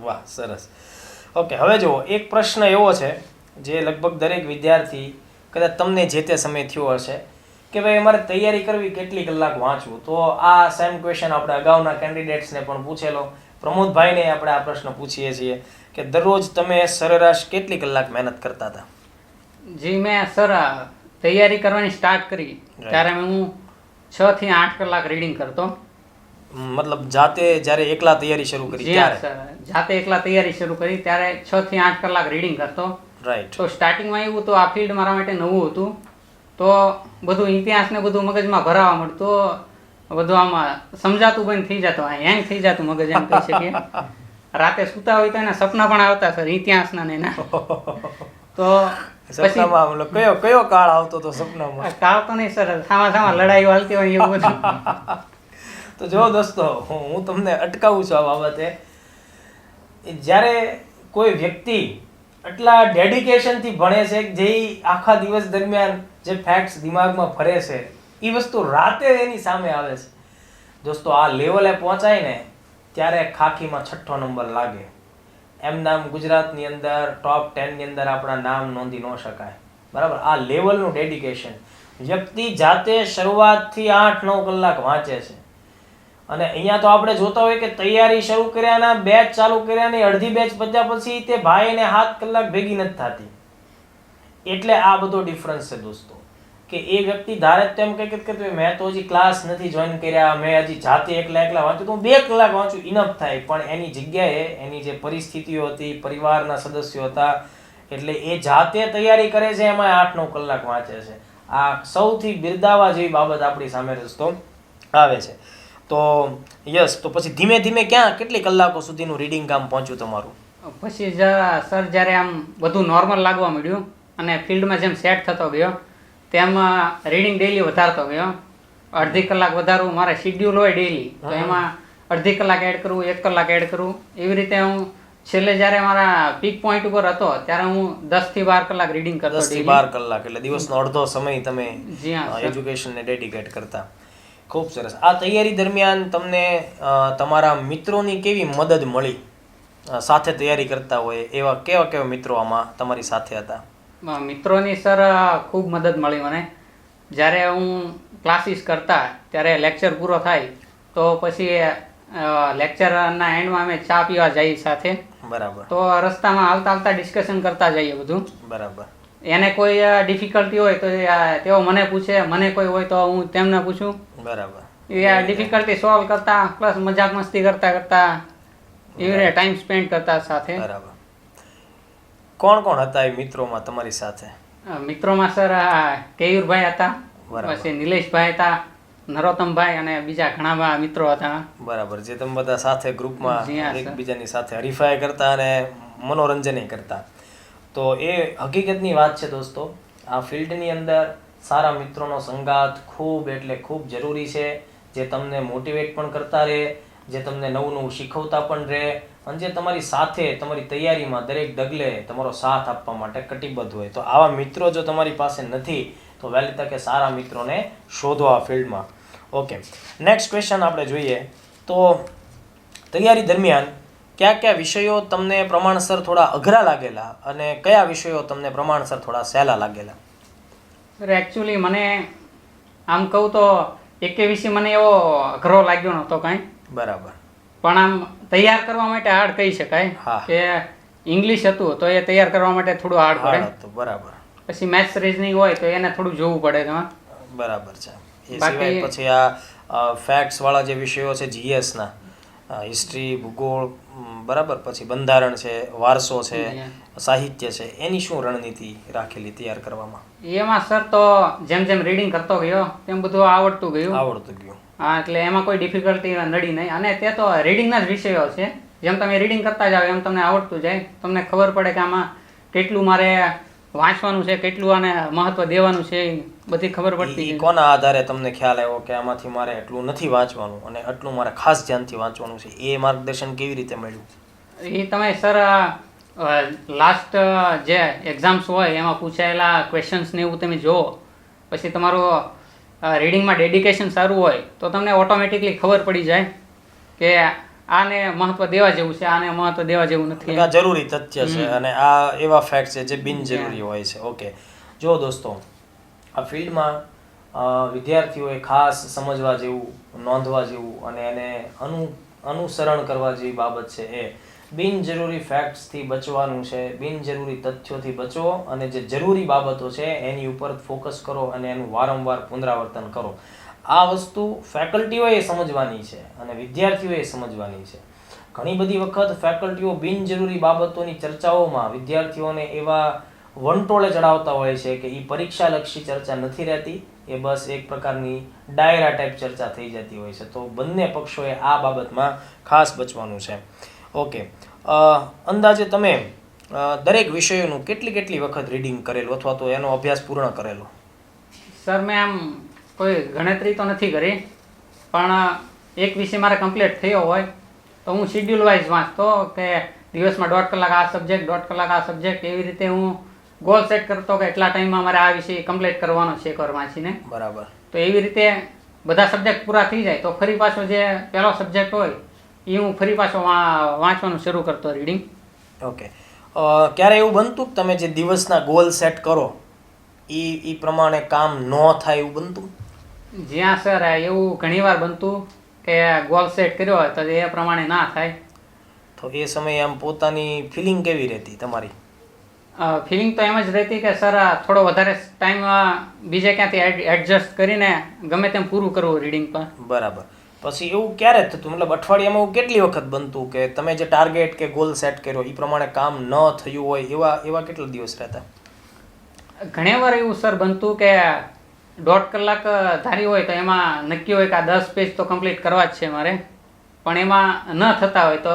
વાહ, સરસ. ઓકે, હવે જુઓ, એક પ્રશ્ન એવો છે જે લગભગ દરેક વિદ્યાર્થી, કદાચ તમને જે તે સમય થયો હશે કે ભાઈ અમારે તૈયારી કરવી, કેટલી કલાક વાંચવું. તો આ સેમ ક્વેશ્ચન આપણે અગાઉના કેન્ડિડેટ્સને પણ પૂછેલો. પ્રમોદભાઈને આપણે આ પ્રશ્ન પૂછીએ છીએ કે દરરોજ તમે સરેરાશ કેટલી કલાક મહેનત કરતા હતા? જી મેં સર તૈયારી કરવાની સ્ટાર્ટ કરી ત્યારે હું 6 થી 8 કલાક રીડિંગ કરતો. મતલબ જાતે જ્યારે એકલા તૈયારી શરૂ કરી જી હા ત્યારે? સર, જાતે એકલા તૈયારી શરૂ કરી ત્યારે 6 થી 8 કલાક રીડિંગ કરતો. રાઈટ. તો સ્ટાર્ટિંગમાં એવું તો આ ફિલ્ડ મારા માટે નવું હતું, તો બધું ઇતિહાસ ને બધું મગજમાં ભરાવા મળતું, બધું આમાં સમજાતું બંધ થઈ જતું, હેંગ થઈ જતું મગજ, એમ કહી શકીએ. રાતે સૂતા હોય તો એના સપના પણ આવતા સર, ઇતિહાસના ને એના. તો સપનામાં મતલબ કયો કાળ આવતો તો સપનામાં? કાળ તો નહીં સર, સામા લડાઈઓ હાલતી હોય એવું બધું. તો જો દોસ્તો, હું તમને અટકાવું છું આ બાબતે. જ્યારે કોઈ વ્યક્તિ એટલા ડેડિકેશનથી ભણે છે કે જે આખા દિવસ દરમિયાન જે ફેક્ટ્સ દિમાગમાં ફરે છે એ વસ્તુ રાતે એની સામે આવે છે. દોસ્તો, આ લેવલે પહોંચાય ને ત્યારે ખાખીમાં 6ઠ્ઠો નંબર લાગે. એમ નામ ગુજરાતની અંદર ટોપ 10 ની અંદર આપણા નામ નોંધી ન શકાય. બરાબર, આ લેવલનું ડેડિકેશન. વ્યક્તિ જાતે શરૂઆતથી 8-9 કલાક વાંચે છે. અને અહીંયા તો આપણે જોતા હોય કે તૈયારી શરૂ કર્યાના, બેચ ચાલુ કર્યાની અડધી બેચ પત્યા પછી તે ભાઈને 7 કલાક ભેગી નથી થતી. એટલે આ બધો ડિફરન્સ છે દોસ્તો, કે એ વ્યક્તિ ધારે તેમ કે મેં તો હજી ક્લાસ નથી જોઈન કર્યા, મેં હજી જાતે એકલા વાંચ્યું, તો હું 2 કલાક વાંચું ઇનફ થાય. પણ એની જગ્યાએ એની જે પરિસ્થિતિઓ હતી, પરિવારના સદસ્યો હતા, એટલે એ જાતે તૈયારી કરે છે, એમાં 8-9 કલાક વાંચે છે. આ સૌથી બિરદાવા જેવી બાબત આપણી સામે દોસ્તો આવે છે. તો યસ, તો પછી ધીમે ધીમે કેટલી કલાકો સુધીનું રીડિંગ કામ પહોંચ્યું તમારું? પછી સર જ્યારે આમ બધું નોર્મલ લાગવા મળ્યું અને ફિલ્ડમાં જેમ સેટ થતો ગયો તેમ રીડિંગ ડેઈલી વધારતો ગયો. અડધી કલાક વધારવું, મારે શિડ્યુલ હોય ડેઈલી, તો એમાં અડધી કલાક એડ કરવું, 1 કલાક એડ કરવું. એવી રીતે હું છેલ્લે જ્યારે મારા પીક પોઈન્ટ ઉપર હતો ત્યારે હું 10 થી 12 કલાક રીડિંગ કરતો. 10 થી 12 કલાક એટલે દિવસનો અડધો સમય તમે જી હા એજ્યુકેશનને ડેડિકેટ કરતા. ખૂબ સરસ. આ તૈયારી દરમિયાન તમને તમારા મિત્રોની કેવી મદદ મળી? સાથે તૈયારી કરતા હોય એવા કેવા મિત્રો આમાં તમારી સાથે હતા? મિત્રોની સર ખૂબ મદદ મળી મને. જ્યારે હું ક્લાસીસ કરતા ત્યારે લેક્ચર પૂરો થાય તો પછી લેક્ચરના એન્ડમાં અમે ચા પીવા જઈએ સાથે. બરાબર. તો રસ્તામાં આવતા ડિસ્કશન કરતા જઈએ બધું. બરાબર. એને કોઈ ડિફિકલ્ટી હોય તો તેઓ મને પૂછે, મને કોઈ હોય તો હું તેમને પૂછું. બરાબર. એ ડિફિકલ્ટી સોલ્વ કરતા, પ્લસ મજાક મસ્તી કરતા એવી રીતે ટાઈમ સ્પેન્ડ કરતા સાથે. બરાબર. કોણ હતા એ મિત્રોમાં તમારી સાથે? મિત્રોમાં સર કેયુરભાઈ હતા, પછી નિલેશભાઈ હતા, નરોત્તમભાઈ અને બીજા ઘણા મિત્રો હતા. બરાબર. જે તમે બધા સાથે ગ્રુપમાં એકબીજાની સાથે હરીફાઈ કરતા અને મનોરંજન કરતા. તો એ હકીકતની વાત છે દોસ્તો. આ ફિલ્ડની અંદર સારા મિત્રોનો સંગાત ખૂબ એટલે ખૂબ જરૂરી છે, જે તમને મોટિવેટ પણ કરતા રહે, જે તમને નવું શીખવતા પણ રહે, અને જે તમારી સાથે તમારી તૈયારીમાં દરેક ડગલે તમારો સાથ આપવા માટે કટિબદ્ધ હોય. તો આવા મિત્રો જો તમારી પાસે નથી તો વહેલી તકે સારા મિત્રોને શોધો આ ફિલ્ડમાં. ઓકે, નેક્સ્ટ ક્વેશ્ચન આપણે જોઈએ તો તૈયારી દરમિયાન કયા વિષયો તમને પ્રમાણસર થોડા અઘરા લાગેલા અને કયા વિષયો તમને પ્રમાણસર થોડા સહેલા લાગેલા? એકચ્યુઅલી મને આમ કહું તો એકે વિષય મને એવો અઘરો લાગ્યો નહોતો કાંઈ. બરાબર. પણ આમ તૈયાર કરવા માટે હાર્ડ કહી શકાય કે ઇંગ્લિશ હતું તો એ તૈયાર કરવા માટે થોડું હાર્ડ પડે. બરાબર. પછી મેથ્સ રીઝનિંગ હોય તો એને થોડું જોવું પડે તેમાં. બરાબર છે. એ સિવાય પછી આ ફેક્ટ્સ વાળા જે વિષયો છે GS ના, હિસ્ટ્રી, ભૂગોળ, બરાબર, પછી બંધારણ છે, વારસો છે, સાહિત્ય છે, એની શું રણનીતિ રાખેલી તૈયાર કરવામાં? એમાં સર તો જેમ જેમ રીડિંગ કરતો ગયો તેમ બધું આવડતું ગયું. ગયું. હા, એટલે એમાં કોઈ ડિફિકલ્ટી નડી નહીં. અને તે તો રીડિંગના જ વિષયો છે. જેમ તમે રીડિંગ કરતા જાઓ એમ તમને આવડતું જાય. તમને ખબર પડે કે આમાં કેટલું મારે વાંચવાનું છે, કેટલું આને મહત્વ દેવાનું છે, એ બધી ખબર પડતી ઈ જાય. કોના આધારે તમને ખ્યાલ આવ્યો કે આમાંથી મારે એટલું નથી વાંચવાનું અને આટલું મારે ખાસ ધ્યાનથી વાંચવાનું છે? એ માર્ગદર્શન કેવી રીતે મળ્યું? એ તમે સર લાસ્ટ જે એક્ઝામ્સ હોય એમાં પૂછાયેલા ક્વેશ્ચન્સ ને એવું તમે જુઓ, પછી તમારું રીડિંગમાં ડેડિકેશન સારું હોય તો તમને ઓટોમેટિકલી ખબર પડી જાય કે આને મહત્વ દેવા જેવું છે, આને મહત્વ દેવા જેવું નથી. આ જરૂરી તથ્ય છે અને આ એવા ફેક્ટ છે જે બિનજરૂરી હોય છે. ઓકે, જો દોસ્તો, આ ફિલ્ડમાં વિદ્યાર્થીઓએ ખાસ સમજવા જેવું, નોંધવા જેવું અને એને અનુસરણ કરવા જેવી બાબત છે એ બિનજરૂરી ફેક્ટ્સથી બચવાનું છે. બિનજરૂરી તથ્યોથી બચો અને જે જરૂરી બાબતો છે એની ઉપર ફોકસ કરો અને એનું વારંવાર પુનરાવર્તન કરો. આ વસ્તુ ફેકલ્ટીઓએ સમજવાની છે અને વિદ્યાર્થીઓએ સમજવાની છે. ઘણી બધી વખત ફેકલ્ટીઓ બિનજરૂરી બાબતોની ચર્ચાઓમાં વિદ્યાર્થીઓને એવા વંટોળે ચડાવતા હોય છે કે એ પરીક્ષાલક્ષી ચર્ચા નથી રહેતી, એ બસ એક પ્રકારની ડાયરા ટાઈપ ચર્ચા થઈ જતી હોય છે. તો બંને પક્ષોએ આ બાબતમાં ખાસ બચવાનું છે. ઓકે, અંદાજે તમે દરેક વિષયોનું કેટલી વખત રીડિંગ કરેલું અથવા તો એનો અભ્યાસ પૂર્ણ કરેલો? સર મેં આમ કોઈ ગણતરી તો નથી કરી, પણ એક વિષય મારે કમ્પ્લીટ થયો હોય તો હું શિડ્યુલ વાઇઝ વાંચતો કે દિવસમાં 1.5 કલાક આ સબ્જેક્ટ, 1.5 કલાક આ સબ્જેક્ટ, એવી રીતે હું ગોલ સેટ કરતો કે એટલા ટાઈમમાં મારે આ વિષય કમ્પ્લીટ કરવાનો છે એકવાર વાંચીને. બરાબર. તો એવી રીતે બધા સબ્જેક્ટ પૂરા થઈ જાય તો ફરી પાછો જે પહેલો સબ્જેક્ટ હોય એ હું ફરી પાછો વાંચવાનું શરૂ કરતો રીડિંગ. ઓકે, ક્યારે એવું બનતું કે તમે જે દિવસના ગોલ સેટ કરો એ પ્રમાણે કામ ન થાય એવું બનતું? જ્યાં સર એવું ઘણીવાર બનતું કે ગોલ સેટ કર્યો હોય તો એ પ્રમાણે ના થાય. તો એ સમયે આમ પોતાની ફિલિંગ કેવી રહેતી તમારી? ફિલિંગ તો એમ જ રહેતી કે સર થોડો વધારે ટાઈમ બીજે ક્યાંથી એડજસ્ટ કરીને ગમે તેમ પૂરું કરવું રીડિંગ પર. બરાબર. પછી એવું ક્યારે થતું, મતલબ અઠવાડિયામાં એવું કેટલી વખત બનતું કે તમે જે ટાર્ગેટ કે ગોલ સેટ કર્યો એ પ્રમાણે કામ ન થયું હોય એવા કેટલા દિવસ રહેતા? ઘણીવાર એવું સર બનતું કે 1.5 કલાક ધારી હોય તો એમાં નક્કી હોય કે આ 10 પેજ તો કમ્પ્લીટ કરવા જ છે મારે, પણ એમાં ન થતા હોય તો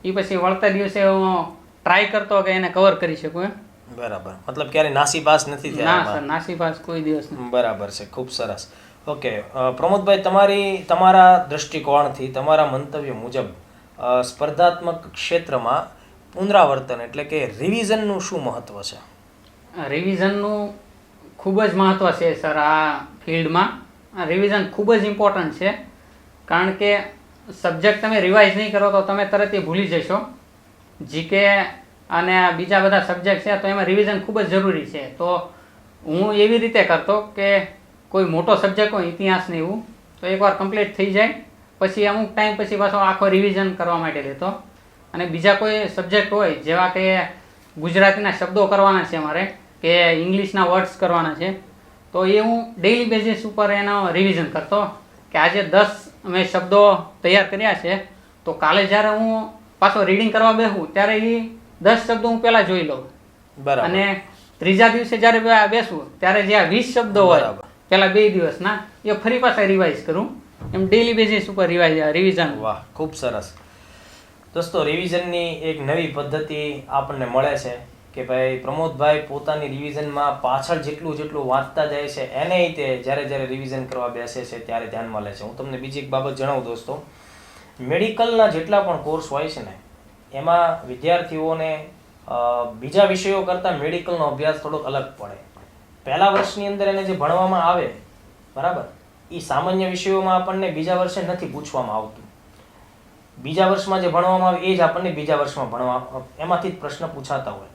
એ પછી વળતા દિવસે હું ટ્રાય કરતો કે એને કવર કરી શકું. બરાબર. મતલબ ક્યારે નાસીપાસ નથી થયા? ના સર, નાસીપાસ કોઈ દિવસ નથી. બરાબર છે, ખૂબ સરસ. ઓકે, પ્રમોદભાઈ, તમારા દૃષ્ટિકોણથી, તમારા મંતવ્ય મુજબ સ્પર્ધાત્મક ક્ષેત્રમાં પુનરાવર્તન એટલે કે રિવિઝનનું શું મહત્વ છે? રિવિઝનનું ખૂબ જ મહત્વ છે સર આ ફિલ્ડમાં. આ રિવિઝન ખૂબ જ ઇમ્પોર્ટન્ટ છે, કારણ કે સબ્જેક્ટ તમે રિવાઇઝ નહીં કરો તો તમે તરત એ ભૂલી જશો. જીકે અને બીજા બધા સબ્જેક્ટ છે તો એમાં રિવિઝન ખૂબ જ જરૂરી છે. તો હું એવી રીતે કરતો કે કોઈ મોટો સબ્જેક્ટ હોય, ઇતિહાસ ને એવું, તો એકવાર કમ્પ્લીટ થઈ જાય પછી અમુક ટાઈમ પછી પાછો આખો રિવિઝન કરવા માટે લેતો. અને બીજા કોઈ સબ્જેક્ટ હોય જેવા કે ગુજરાતીના શબ્દો કરવાના છે મારે કે ઇંગ્લિશના વર્ડ્સ કરવાના છે, તો એ હું ડેઇલી બેઝિસ ઉપર એનો રિવિઝન કરતો કે આજે 10 મેં શબ્દો તૈયાર કર્યા છે તો કાલે જ્યારે હું પાછો રીડિંગ કરવા બેસું ત્યારે એ 10 શબ્દો હું પહેલાં જોઈ લઉં. બરાબર. અને ત્રીજા દિવસે જ્યારે બેસું ત્યારે જે આ 20 શબ્દો હોય પહેલા 2 દિવસના એ ફરી પાછા રિવાઇઝ કરું. એમ ડેઇલી બેઝિસ ઉપર રિવિઝન. વાહ, ખૂબ સરસ. દોસ્તો, રિવિઝનની એક નવી પદ્ધતિ આપણને મળે છે કે ભાઈ પ્રમોદભાઈ પોતાની રિવિઝનમાં પાછળ જેટલું વાંચતા જાય છે એને તે જ્યારે રિવિઝન કરવા બેસે છે ત્યારે ધ્યાનમાં લે છે. હું તમને બીજી એક બાબત જણાવું દોસ્તો, મેડિકલના જેટલા પણ કોર્સ હોય છે ને એમાં વિદ્યાર્થીઓને બીજા વિષયો કરતાં મેડિકલનો અભ્યાસ થોડોક અલગ પડે. પહેલા વર્ષની અંદર એને જે ભણવામાં આવે, બરાબર, એ સામાન્ય વિષયોમાં આપણને બીજા વર્ષે નથી પૂછવામાં આવતું. બીજા વર્ષમાં જે ભણવામાં આવે એ જ આપણને બીજા વર્ષમાં એમાંથી જ પ્રશ્ન પૂછાતા હોય.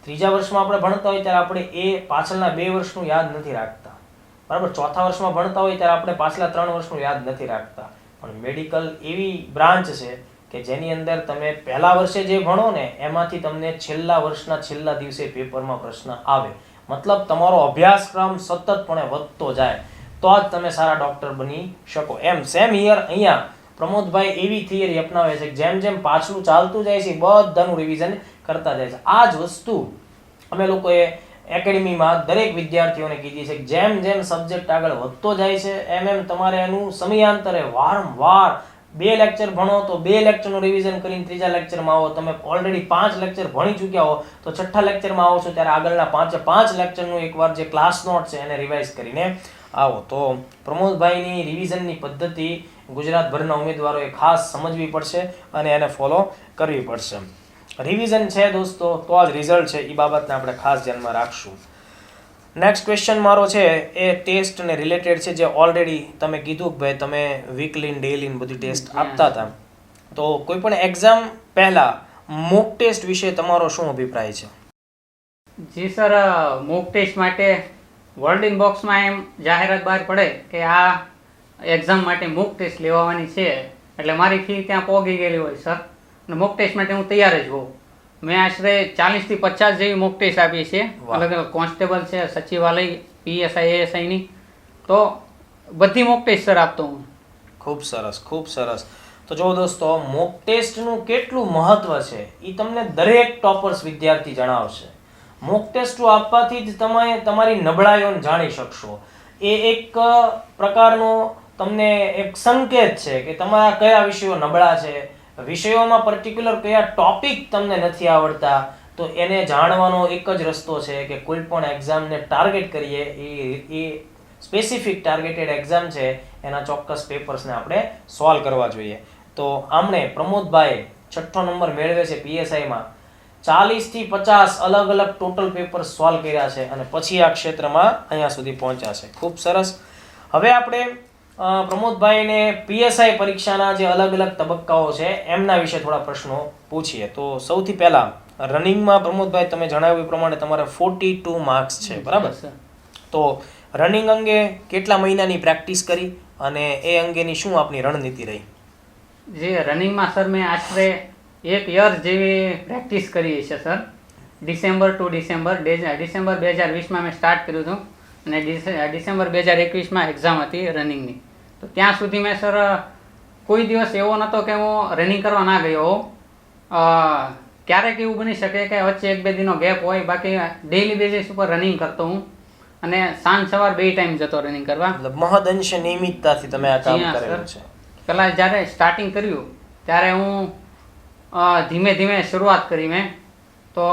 ત્રીજા વર્ષમાં આપણે ભણતા હોય ત્યારે આપણે એ પાછળના 2 વર્ષનું યાદ નથી રાખતા, બરાબર. ચોથા વર્ષમાં ભણતા હોય ત્યારે આપણે પાછલા 3 વર્ષનું યાદ નથી રાખતા. પણ મેડિકલ એવી બ્રાન્ચ છે કે જેની અંદર તમે પહેલા વર્ષે જે ભણો ને એમાંથી તમને છેલ્લા વર્ષના છેલ્લા દિવસે પેપરમાં પ્રશ્ન આવે. મતલબ તમારો અભ્યાસક્રમ સતતપણે વધતો જાય તો જ તમે સારા ડૉક્ટર બની શકો. એમ સેમ હિયર અહીંયા પ્રમોદભાઈ એવી થિયરી અપનાવે છે કે જેમ જેમ પાછલું ચાલતું જાય છે બધાનું રિવિઝન કરતા જાય છે. આ જ વસ્તુ અમે લોકોએ એકેડમીમાં દરેક વિદ્યાર્થીઓને કીધી છે કે જેમ જેમ સબ્જેક્ટ આગળ વધતો જાય છે એમ એમ તમારે એનું સમયાંતરે વારંવાર 2 લેક્ચર ભણો તો 2 લેક્ચરનું રિવિઝન કરીને ત્રીજા લેક્ચરમાં આવો. તમે ઓલરેડી 5 લેક્ચર ભણી ચૂક્યા હો તો છઠ્ઠા લેક્ચરમાં આવો છો ત્યારે આગળના 5 લેક્ચરનું એકવાર જે ક્લાસ નોટ છે એને રિવાઇઝ કરીને આવો. તો પ્રમોદભાઈની રિવિઝનની પદ્ધતિ ગુજરાતભરના ઉમેદવારોએ ખાસ સમજવી પડશે અને એને ફોલો કરવી પડશે. રિવિઝન છે દોસ્તો તો આ જ રિઝલ્ટ છે, એ બાબતને આપણે ખાસ ધ્યાનમાં રાખશું. નેક્સ્ટ ક્વેશ્ચન મારો છે એ ટેસ્ટ ને રિલેટેડ છે, જે ઓલરેડી તમે કીધું કે ભાઈ તમે વીકલી ડેલી બધી ટેસ્ટ આપતા હતા. તો કોઈ પણ એક્ઝામ પહેલા મોક ટેસ્ટ વિશે તમારો શું અભિપ્રાય છે? જી સર, મોક ટેસ્ટ માટે વર્લ્ડિંગ બોક્સમાં એમ જાહેરાત બહાર પડે કે આ એક્ઝામ માટે મોક ટેસ્ટ લેવાની છે એટલે મારી ફી ત્યાં પહોંચી ગયેલી હોય સર, અને મોક ટેસ્ટ માટે હું તૈયાર જ હોઉં. મેં આશરે 40 થી 50 જેવી મોક ટેસ્ટ આપી છે, અલગ અલગ કોન્સ્ટેબલ છે, સચિવાલય, પીએસઆઈ, એએસઆઈની. તો બધી મોક ટેસ્ટ સર આપતો હું. ખૂબ સરસ, ખૂબ સરસ. તો જો દોસ્તો, મોક ટેસ્ટનું કેટલું મહત્વ છે એ તમને દરેક ટોપર્સ વિદ્યાર્થી જણાવશે. મોક ટેસ્ટ આપવાથી જ તમે તમારી નબળાઈઓને જાણી શકશો. એ એક પ્રકારનો તમને એક સંકેત છે કે તમારા કયા વિષયો નબળા છે, વિષયોમાં પર્ટિક્યુલર કયા ટોપિક તમને નથી આવડતા. તો એને જાણવાનો એક જ રસ્તો છે કે કોઈ પણ એક્ઝામને ટાર્ગેટ કરીએ, એ સ્પેસિફિક ટાર્ગેટેડ એક્ઝામ છે એના ચોક્કસ પેપર્સને આપણે સોલ્વ કરવા જોઈએ. તો આમણે પ્રમોદભાઈ 6ઠ્ઠો નંબર મેળવે છે પીએસઆઈમાં. 40 થી 50 અલગ અલગ ટોટલ પેપર સોલ્વ કર્યા છે અને પછી આ ક્ષેત્રમાં અહીંયા સુધી પહોંચ્યા છે. ખૂબ સરસ. હવે આપણે પ્રમોદભાઈને પીએસઆઈ પરીક્ષાના જે અલગ અલગ તબક્કાઓ છે એમના વિશે થોડા પ્રશ્નો પૂછીએ. તો સૌથી પહેલા રનિંગમાં પ્રમોદભાઈ તમે જણાવ્યું પ્રમાણે તમારે 42 માર્ક્સ છે, બરાબર? તો રનિંગ અંગે કેટલા મહિનાની પ્રેક્ટિસ કરી અને એ અંગેની શું આપની રણનીતિ રહી? જે રનિંગમાં સર મેં આશરે 1 યર જેવી પ્રેક્ટિસ કરી છે સર. ડિસેમ્બર ટુ ડિસેમ્બર 2020માં મેં સ્ટાર્ટ કર્યું હતું અને ડિસેમ્બર 2021માં એક્ઝામ હતી રનિંગની. તો ત્યાં સુધી મેં સર કોઈ દિવસ એવો નહોતો કે હું રનિંગ કરવા ના ગયો હોઉં. ક્યારેક એવું બની શકે કે વચ્ચે 1-2 દિનનો ગેપ હોય, બાકી ડેઈલી બેઝિસ ઉપર રનિંગ કરતો હું અને સાંજ સવાર 2 ટાઈમ જતો રનિંગ કરવા. મતલબ મહદઅંશે નિયમિતતાથી તમે આ કામ કરેલું છે. પહેલાં જ્યારે સ્ટાર્ટિંગ કર્યું ત્યારે હું ધીમે ધીમે શરૂઆત કરી મેં. તો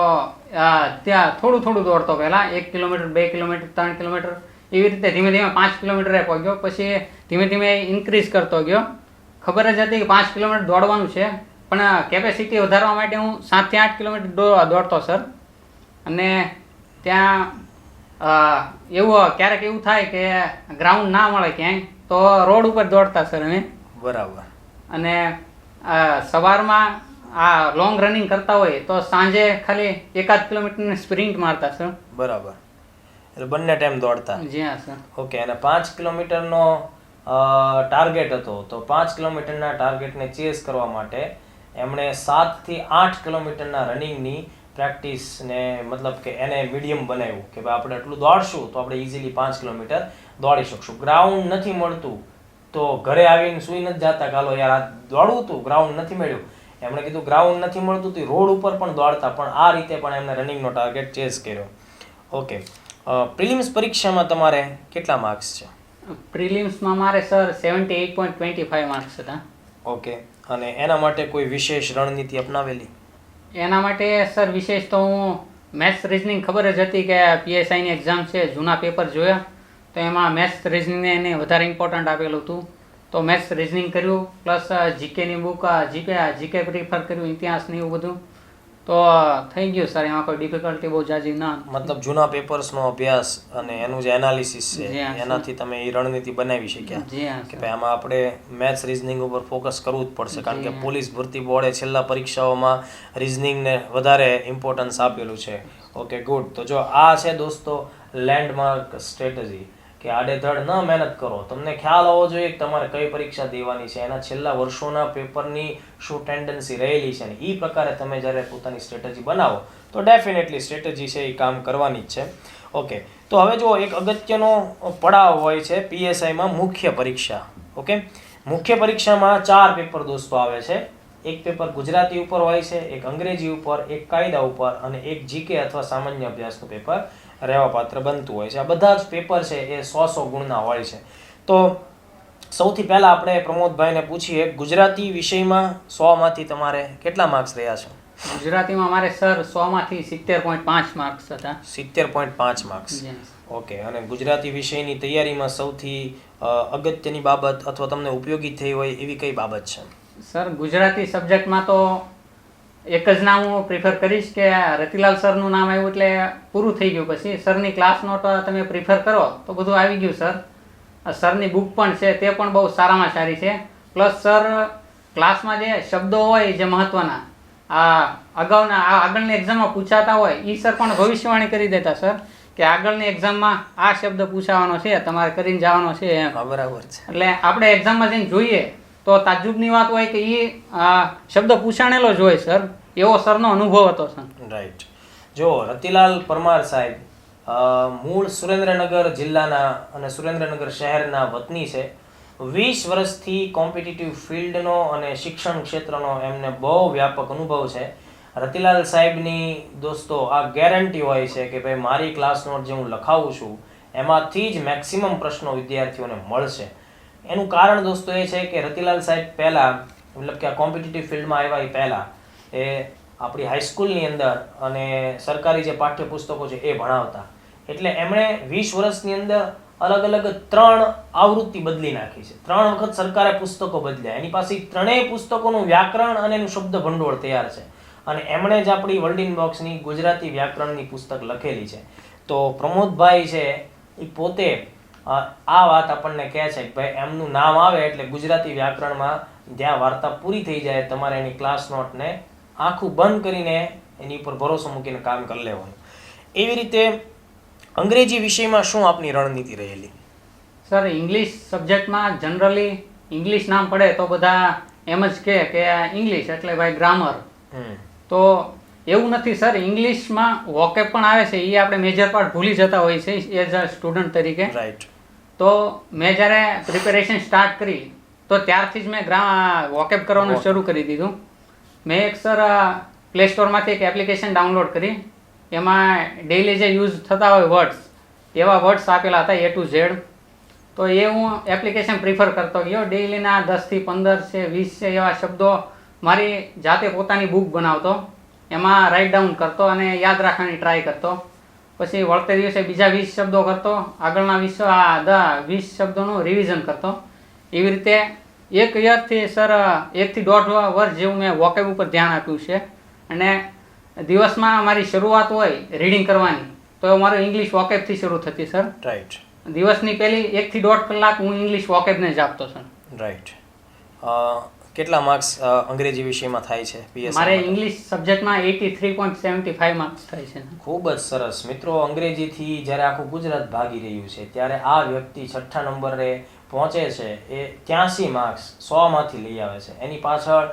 ત્યાં થોડું થોડું દોડતો, પહેલાં 1 કિલોમીટર, 2 કિલોમીટર, 3 કિલોમીટર એવી રીતે ધીમે ધીમે 5 કિલોમીટરે પહોંચ્યો. પછી ધીમે ધીમે ઇન્ક્રીઝ કરતો ગયો. ખબર જ હતી કે 5 કિલોમીટર દોડવાનું છે, પણ કેપેસિટી વધારવા માટે હું 7 થી 8 કિલોમીટર દોડતો સર. અને ત્યાં એવું ક્યારેક એવું થાય કે ગ્રાઉન્ડ ના મળે ક્યાંય તો રોડ ઉપર દોડતા સર અમે. બરાબર. અને સવારમાં આ લોંગ રનિંગ કરતા હોય તો સાંજે ખાલી 1-8 કિલોમીટરની સ્પ્રિન્ટ મારતા સર. બરાબર. એટલે બંને ટાઈમ દોડતા? જી હા સર. ઓકે. અને 5 કિલોમીટરનો ટાર્ગેટ હતો, તો 5 કિલોમીટરના ટાર્ગેટને ચેઝ કરવા માટે એમણે 7 થી 8 કિલોમીટરના રનિંગની પ્રેક્ટિસને મતલબ કે એને મીડિયમ બનાવ્યું કે ભાઈ આપણે એટલું દોડશું તો આપણે ઇઝીલી 5 કિલોમીટર દોડી શકશું. ગ્રાઉન્ડ નથી મળતું તો ઘરે આવીને સુઈ નથી જતા, કાલો યાર આ દોડવું હતું, ગ્રાઉન્ડ નથી મળ્યું. એમણે કીધું ગ્રાઉન્ડ નથી મળતું તો રોડ ઉપર પણ દોડતા, પણ આ રીતે પણ એમને રનિંગનો ટાર્ગેટ ચેઝ કર્યો. ઓકે. પ્રિલિમ્સ પરીક્ષામાં તમારે કેટલા માર્ક્સ છે? પ્રિલિમ્સમાં મારે સર 78.25 માર્ક્સ હતા. ઓકે. અને એના માટે કોઈ વિશેષ રણનીતિ અપનાવેલી? એના માટે સર વિશેષ તો હું મેથ્સ રિઝનિંગ ખબર જ હતી કે પીએસઆઈની એક્ઝામ છે, જૂના પેપર જોયા તો એમાં મેથ્સ રિઝનિંગને એને વધારે ઇમ્પોર્ટન્ટ આપેલું હતું. તો મેથ્સ રિઝનિંગ કર્યું, પ્લસ જીકેની બુક, જીકે પ્રિફર કર્યું, ઇતિહાસને એવું બધું. તો થઈ ગયું સર, એમાં કોઈ ડિફિકલ્ટી બહુ જાજી ના. મતલબ જૂના પેપર્સનો અભ્યાસ અને એનું જે એનાલિસિસ છે એનાથી તમે એ રણનીતિ બનાવી શક્યા કે ભાઈ આમાં આપણે મેથ્સ રિઝનિંગ ઉપર ફોકસ કરવું જ પડશે, કારણ કે પોલીસ ભરતી બોર્ડે છેલ્લા પરીક્ષાઓમાં રિઝનિંગને વધારે ઇમ્પોર્ટન્સ આપેલું છે. Okay, good. તો જો આ છે દોસ્તો લેન્ડમાર્ક સ્ટ્રેટેજી કે આડેધડ ન મહેનત કરો. તમને ખ્યાલ હોવો જોઈએ કે તમારે કઈ પરીક્ષા દેવાની છે, એના છેલ્લા વર્ષોના પેપરની શું ટેન્ડન્સી રહેલી છે, ને એ પ્રકારે તમે જ્યારે પોતાની સ્ટ્રેટેજી બનાવો તો ડેફિનેટલી સ્ટ્રેટેજી છે એ કામ કરવાની જ છે. ઓકે. તો હવે જો એક અગત્યનો પડાવ હોય છે પીએસઆઈમાં મુખ્ય પરીક્ષા. ઓકે. મુખ્ય પરીક્ષામાં 4 પેપર દોસ્તો આવે છે. એક પેપર ગુજરાતી ઉપર હોય છે, એક અંગ્રેજી ઉપર, એક કાયદા ઉપર અને એક જીકે અથવા સામાન્ય અભ્યાસનું પેપર રહેવાપાત્ર બનતું હોય છે. આ બધા જ પેપર છે એ 100 ગુણના હોય છે. તો સૌથી પહેલા આપણે પ્રમોદભાઈને પૂછીએ, ગુજરાતી વિષયમાં 100માંથી તમારે કેટલા માર્ક્સ રહ્યા છે? ગુજરાતીમાં મારે સર 100માંથી 70.5 માર્ક્સ હતા. 70.5 માર્ક્સ. ઓકે. અને ગુજરાતી વિષયની તૈયારીમાં સૌથી અગત્યની બાબત અથવા તમને ઉપયોગી થઈ હોય એવી કઈ બાબત છે? સર ગુજરાતી સબ્જેક્ટમાં તો એક જ નામ હું પ્રિફર કરીશ કે રતિલાલ સરનું નામ આવ્યું એટલે પૂરું થઈ ગયું. પછી સરની ક્લાસ નોટ તમે પ્રિફર કરો તો બધું આવી ગયું સર. સરની બુક પણ છે તે પણ બહુ સારામાં સારી છે. પ્લસ સર ક્લાસમાં જે શબ્દો હોય જે મહત્વના આગળની એક્ઝામમાં પૂછાતા હોય એ સર પણ ભવિષ્યવાણી કરી દેતા સર કે આગળની એક્ઝામમાં આ શબ્દ પૂછાવાનો છે, તમારે કરીને જવાનો છે એમ. બરાબર છે. એટલે આપણે એક્ઝામમાં જઈને જોઈએ તો તાજુબની વાત હોય કે એ શબ્દ પૂછાણેલો જ હોય સર. એવો સરનો અનુભવ હતો સર. રાઈટ. જો રતિલાલ પરમાર સાહેબ મૂળ સુરેન્દ્રનગર જિલ્લાના અને સુરેન્દ્રનગર શહેરના વતની છે. 20 વર્ષથી કોમ્પિટિટિવ ફિલ્ડનો અને શિક્ષણ ક્ષેત્રનો એમને બહુ વ્યાપક અનુભવ છે. રતિલાલ સાહેબની દોસ્તો આ ગેરંટી હોય છે કે ભાઈ મારી ક્લાસ નોટ જે હું લખાવું છું એમાંથી જ મેક્સિમમ પ્રશ્નો વિદ્યાર્થીઓને મળશે. એનું કારણ દોસ્તો એ છે કે રતિલાલ સાહેબ પહેલાં મતલબ કે આ કોમ્પિટિટિવ ફિલ્ડમાં આવ્યા એ પહેલાં એ આપણી હાઈસ્કૂલની અંદર અને સરકારી જે પાઠ્યપુસ્તકો છે એ ભણાવતા. એટલે એમણે 20 વર્ષની અંદર અલગ અલગ 3 આવૃત્તિ બદલી નાખી છે. 3 વખત સરકારે પુસ્તકો બદલ્યા. એની પાસે 3 પુસ્તકોનું વ્યાકરણ અને એનું શબ્દ ભંડોળ તૈયાર છે. અને એમણે જ આપણી વર્લ્ડ બોક્સની ગુજરાતી વ્યાકરણની પુસ્તક લખેલી છે. તો પ્રમોદભાઈ છે એ પોતે આ વાત આપણને કહે છે કે ભાઈ એમનું નામ આવે એટલે ગુજરાતી વ્યાકરણમાં જ્યાં વાર્તા પૂરી થઈ જાય તમારે એની ક્લાસ નોટને આખું બંધ કરીને એની ઉપર ભરોસો મૂકીને કામ કરી લેવાનું. એવી રીતે અંગ્રેજી વિષયમાં શું આપની રણનીતિ રહેલી? સર ઇંગ્લિશ સબ્જેક્ટમાં જનરલી ઇંગ્લિશ નામ પડે તો બધા એમ જ કહે કે ઇંગ્લિશ એટલે ભાઈ ગ્રામર. તો એવું નથી સર. ઇંગ્લિશમાં વોકેબ પણ આવે છે, એ આપણે મેજર પાર્ટ ભૂલી જતા હોય છે એઝ અ સ્ટુડન્ટ તરીકે. રાઈટ. તો મેં જ્યારે પ્રિપેરેશન સ્ટાર્ટ કરી તો ત્યારથી જ મેં વોકેબ કરવાનું શરૂ કરી દીધું. મેં એક સર પ્લે સ્ટોરમાંથી એક એપ્લિકેશન ડાઉનલોડ કરી. એમાં ડેઈલી જે યુઝ થતા હોય વર્ડ્સ એવા વર્ડ્સ આપેલા હતા A to Z. તો એ હું એપ્લિકેશન પ્રિફર કરતો ગયો. ડેઈલીના 10 થી 15 છે 20 છે એવા શબ્દો મારી જાતે પોતાની બુક બનાવતો, એમાં રાઇટ ડાઉન કરતો અને યાદ રાખવાની ટ્રાય કરતો. પછી વળતે દિવસે બીજા 20 શબ્દો કરતો, આગળના 20 શબ્દોનું રિવિઝન કરતો. એવી રીતે એક યરથી સર 1 થી 1.5 વર્ષ જેવું મેં વોકેબ ઉપર ધ્યાન આપ્યું છે. અને દિવસમાં મારી શરૂઆત હોય રીડિંગ કરવાની તો મારું ઇંગ્લિશ વોકેબથી શરૂ થતી સર. રાઈટ. દિવસની પહેલી 1 થી 1.5 કલાક હું ઇંગ્લિશ વોકેબને જ આપતો સર. રાઈટ. કેટલા માર્ક્સ અંગ્રેજી વિષયમાં થાય છે પીએસઆઈ? મારે ઇંગ્લિશ સબ્જેક્ટમાં 83.75 માર્ક્સ થાય છે. ખૂબ જ સરસ. મિત્રો અંગ્રેજીથી જ્યારે આખું ગુજરાત ભાગી રહ્યું છે ત્યારે આ વ્યક્તિ 6ઠ્ઠા નંબરે પહોંચે છે એ 83 માર્ક્સ 100માંથી લઈ આવે છે. એની પાછળ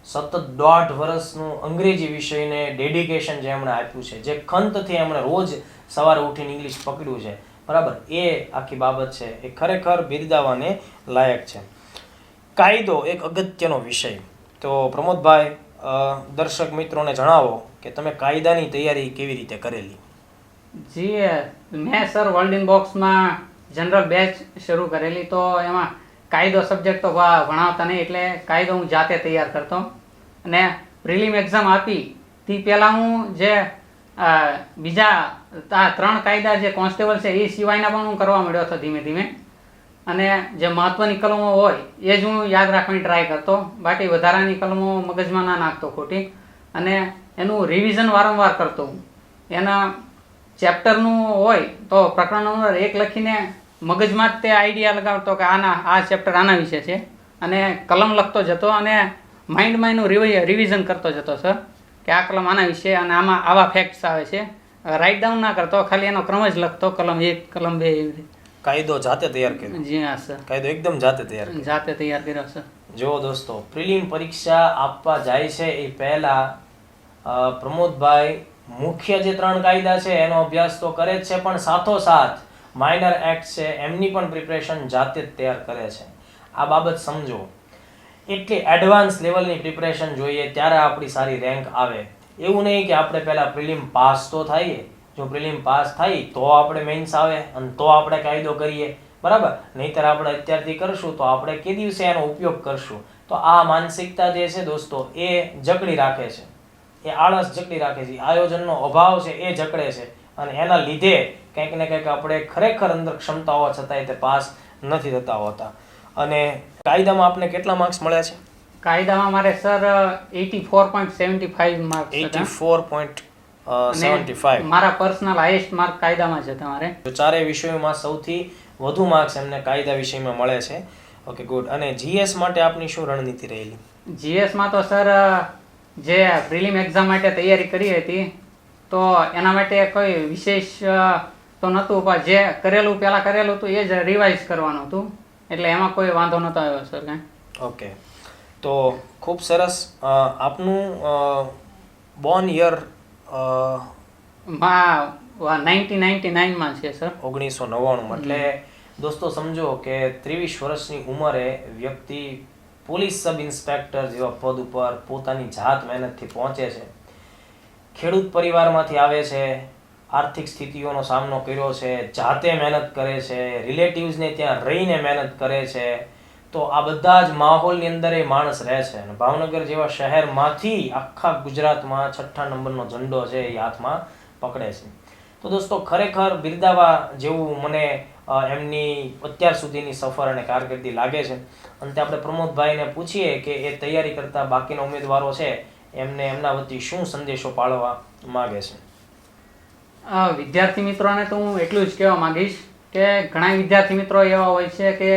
સતત 1.5 વર્ષનું અંગ્રેજી વિષયને ડેડિકેશન જે એમણે આપ્યું છે, જે ખંતથી એમણે રોજ સવારે ઉઠીને ઇંગ્લિશ પકડ્યું છે, બરાબર, એ આખી બાબત છે એ ખરેખર બિરદાવવાને લાયક છે. કાયદો એક અગત્યનો વિષય. તો પ્રમોદભાઈ દર્શક મિત્રોને જણાવો કે તમે કાયદાની તૈયારી કેવી રીતે કરેલી? જી મેં સર વર્લ્ડ બોક્સમાં જનરલ બેચ શરૂ કરેલી. તો એમાં કાયદો સબ્જેક્ટ તો ભણાવતા નહીં એટલે કાયદો હું જાતે તૈયાર કરતો. અને પ્રિલિમ એક્ઝામ આપી તે પહેલાં હું જે બીજા 3 કાયદા જે કોન્સ્ટેબલ છે એ સિવાયના પણ હું કરવા માંડ્યો હતો ધીમે ધીમે. અને જે મહત્વની કલમો હોય એ જ હું યાદ રાખવાની ટ્રાય કરતો. બાકી વધારાની કલમો મગજમાં ના નાખતો ખોટી. અને એનું રિવિઝન વારંવાર કરતો હું. એના ચેપ્ટરનું હોય તો પ્રકરણ નંબર 1 લખીને મગજમાં જ તે આઈડિયા લગાવતો કે આ ચેપ્ટર આના વિશે છે અને કલમ લખતો જતો અને માઇન્ડમાં એનું રિવિઝન કરતો જતો સર કે આ કલમ આના વિશે અને આમાં આવા ફેક્ટ્સ આવે છે. રાઇટ ડાઉન ના કરતો, ખાલી એનો ક્રમ જ લખતો, કલમ 1 કલમ 2 એવી રીતે. કાયદો જાતે તૈયાર કર્યો? જી હા સર. કાયદો એકદમ જાતે તૈયાર કર્યો સર. જો દોસ્તો પ્રિલિમ પરીક્ષા આપવા જાય છે એ પહેલા પ્રમોદભાઈ મુખ્ય જે 3 કાયદા છે એનો અભ્યાસ તો કરે જ છે, પણ સાથોસાથ માઇનર એક્ટ છે એમની પણ પ્રિપરેશન જાતે જ તૈયાર કરે છે. આ બાબત સમજો. એટલી એડવાન્સ લેવલની પ્રિપરેશન જોઈએ ત્યારે આપણી સારી રેન્ક આવે. એવું નહીં કે આપણે પહેલા પ્રિલિમ પાસ તો થઈએ, જો પ્રિલિમ પાસ થાય તો આપણે મેઇન્સ આવે અને તો આપણે કાયદો કરીએ, બરાબર? નહીંતર આપણે અત્યારથી કરશું તો આપણે કે દિવસે એનો ઉપયોગ કરશું. તો આ માનસિકતા જે છે દોસ્તો એ જકડી રાખે છે, એ આળસ જકડી રાખે છે, આયોજનનો અભાવ છે એ જકડે છે અને એના લીધે કંઈક ને કંઈક આપણે ખરેખર અંદર ક્ષમતા હોવા છતાંય તે પાસ નથી થતા હોતા. અને કાયદામાં આપને કેટલા માર્ક્સ મળ્યા છે? કાયદામાં મારે સર 84.75 માર્ક્સ 84.75 મારા પર્સનલ હાઈએસ્ટ માર્ક કાયદામાં છે તમારે. ચારેય વિષયોમાં સૌથી વધુ માર્ક્સ એમને કાયદા વિષયમાં મળે છે. Okay, good. અને જીએસ માટે આપની શું રણનીતિ રહેલી? જીએસમાં તો સર જે પ્રિલિમ એક્ઝામ માટે તૈયારી કરી હતી તો એના માટે કોઈ વિશેષ તો નહોતું, પણ જે પહેલાં કરેલું હતું એ જ રિવાઇઝ કરવાનું હતું, એટલે એમાં કોઈ વાંધો નહોતો આવ્યો સર કાંઈ. ઓકે, તો ખૂબ સરસ. આપનું બોર્ન યર 1999માં છે સર. 1999. એટલે દોસ્તો સમજો કે 23 વર્ષની ઉંમરે વ્યક્તિ પોલીસ સબ ઇન્સ્પેક્ટર જેવા પદ ઉપર પોતાની જાત મહેનતથી પહોંચે છે. ખેડૂત પરિવારમાંથી આવે છે, આર્થિક સ્થિતિઓનો સામનો કર્યો છે, જાતે મહેનત કરે છે, રિલેટિવ્સને ત્યાં રહીને મહેનત કરે છે. તો આ બધા જ માહોલની અંદર એ માણસ રહે છે અને ભાવનગર જેવા શહેરમાંથી આખા ગુજરાતમાં 6ઠ્ઠા નંબરનો ઝંડો છે એ હાથમાં પકડે છે. તો દોસ્તો ખરેખર બિરદાવા જેવું મને એમની અત્યાર સુધીની સફર અને કારકિર્દી લાગે છે. અંતે આપણે પ્રમોદભાઈને પૂછીએ કે એ તૈયારી કરતા બાકીના ઉમેદવારો છે એમને એમના વતી શું સંદેશો પાળવા માગે છે? વિદ્યાર્થી મિત્રોને તો હું એટલું જ કહેવા માંગીશ કે ઘણા વિદ્યાર્થી મિત્રો એવા હોય છે કે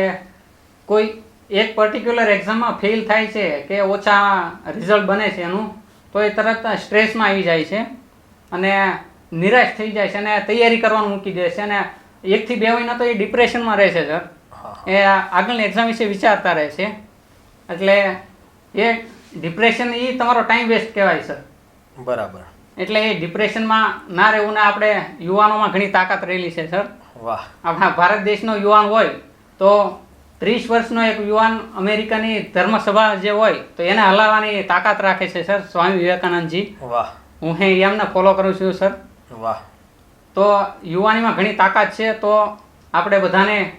કોઈ એક પર્ટિક્યુલર એક્ઝામમાં ફેલ થાય છે કે ઓછા રિઝલ્ટ બને છે એનું, તો એ તરત સ્ટ્રેસમાં આવી જાય છે અને નિરાશ થઈ જાય છે અને તૈયારી કરવાનું મૂકી દે છે અને 1 થી 2 મહિના તો એ ડિપ્રેશનમાં રહે છે સર. એ આગળની એક્ઝામ વિશે વિચારતા રહે છે, એટલે એ ડિપ્રેશન એ તમારો ટાઈમ વેસ્ટ કહેવાય સર. બરાબર. એટલે એ ડિપ્રેશનમાં ના રહેવું ને આપણે યુવાનોમાં ઘણી તાકાત રહેલી છે સર. વાહ. આપણા ભારત દેશનો યુવાન હોય તો 30 વર્ષનો એક યુવાન અમેરિકાની ધર્મસભા જે હોય તો એને હલાવવાની તાકાત રાખે છે સર, સ્વામી વિવેકાનંદજી. વાહ. હું એમને ફોલો કરું છું સર. વાહ. તો યુવાનીમાં ઘણી તાકાત છે, તો આપણે બધાને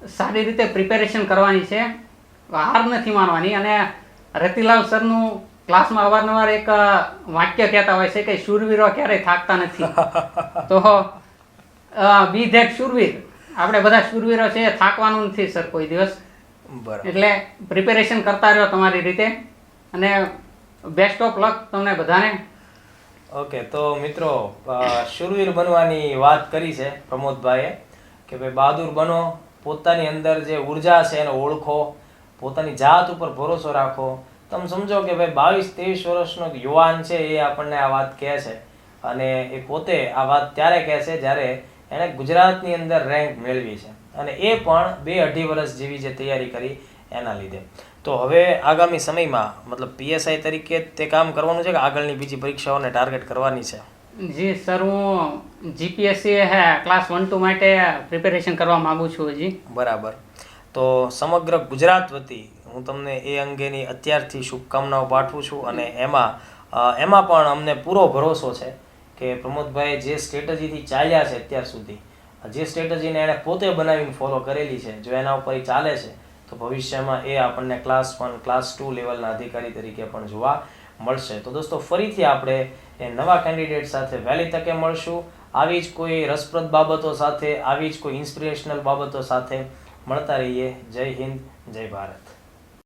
સારી રીતે પ્રિપેરેશન કરવાની છે, હાર નથી માનવાની. અને રતિલાલ સરનું ક્લાસમાં અવારનવાર એક વાક્ય કહેતા હોય છે કે શૂરવીરો ક્યારેય થાકતા નથી. તો બી ધેટ શૂરવીર, આપણે બધા શૂરવીરો છે, થાકવાનું નથી સર કોઈ દિવસ. બરાબર. એટલે પ્રિપેરેશન કરતા રહ્યો તમારી રીતે અને બેસ્ટ ઓફ લક તમને બધાને. ઓકે, તો મિત્રો શૂરવીર બનવાની વાત કરી છે પ્રમોદભાઈએ કે ભાઈ બહાદુર બનો, પોતાની અંદર જે ઉર્જા છે એને ઓળખો, પોતાની જાત ઉપર ભરોસો રાખો. તમે સમજો કે ભાઈ 22-23 વર્ષનો યુવાન છે એ આપણને આ વાત કહે છે અને એ પોતે આ વાત ત્યારે કહે છે જ્યારે એણે ગુજરાતની અંદર રેન્ક મેળવી છે અને એ પણ 2-2.5 વર્ષ જેવી જે તૈયારી કરી એના લીધે. તો હવે આગામી સમયમાં મતલબ પીએસઆઈ તરીકે તે કામ કરવાનું છે કે આગળની બીજી પરીક્ષાઓને ટાર્ગેટ કરવાની છે? જી સર, હું જીપીએસસી ક્લાસ 1-2 માટે પ્રિપેરેશન કરવા માંગુ છું હજી. બરાબર. તો સમગ્ર ગુજરાત વતી હું તમને એ અંગેની અત્યારથી શુભકામનાઓ પાઠવું છું અને એમાં પણ અમને પૂરો ભરોસો છે કે પ્રમોદભાઈ જે સ્ટ્રેટેજીથી ચાલ્યા છે અત્યાર સુધી, જે સ્ટ્રેટેજીને એણે પોતે બનાવીને ફોલો કરેલી છે, જો એના ઉપર ચાલે છે તો ભવિષ્યમાં એ આપણને ક્લાસ 1, ક્લાસ 2 લેવલના અધિકારી તરીકે પણ જોવા મળશે. તો દોસ્તો ફરીથી આપણે એ નવા કેન્ડિડેટ સાથે વહેલી તકે મળશું. આવી જ કોઈ રસપ્રદ બાબતો સાથે, આવી જ કોઈ ઇન્સ્પિરેશનલ બાબતો સાથે મળતા રહીએ. જય હિન્દ, જય ભારત.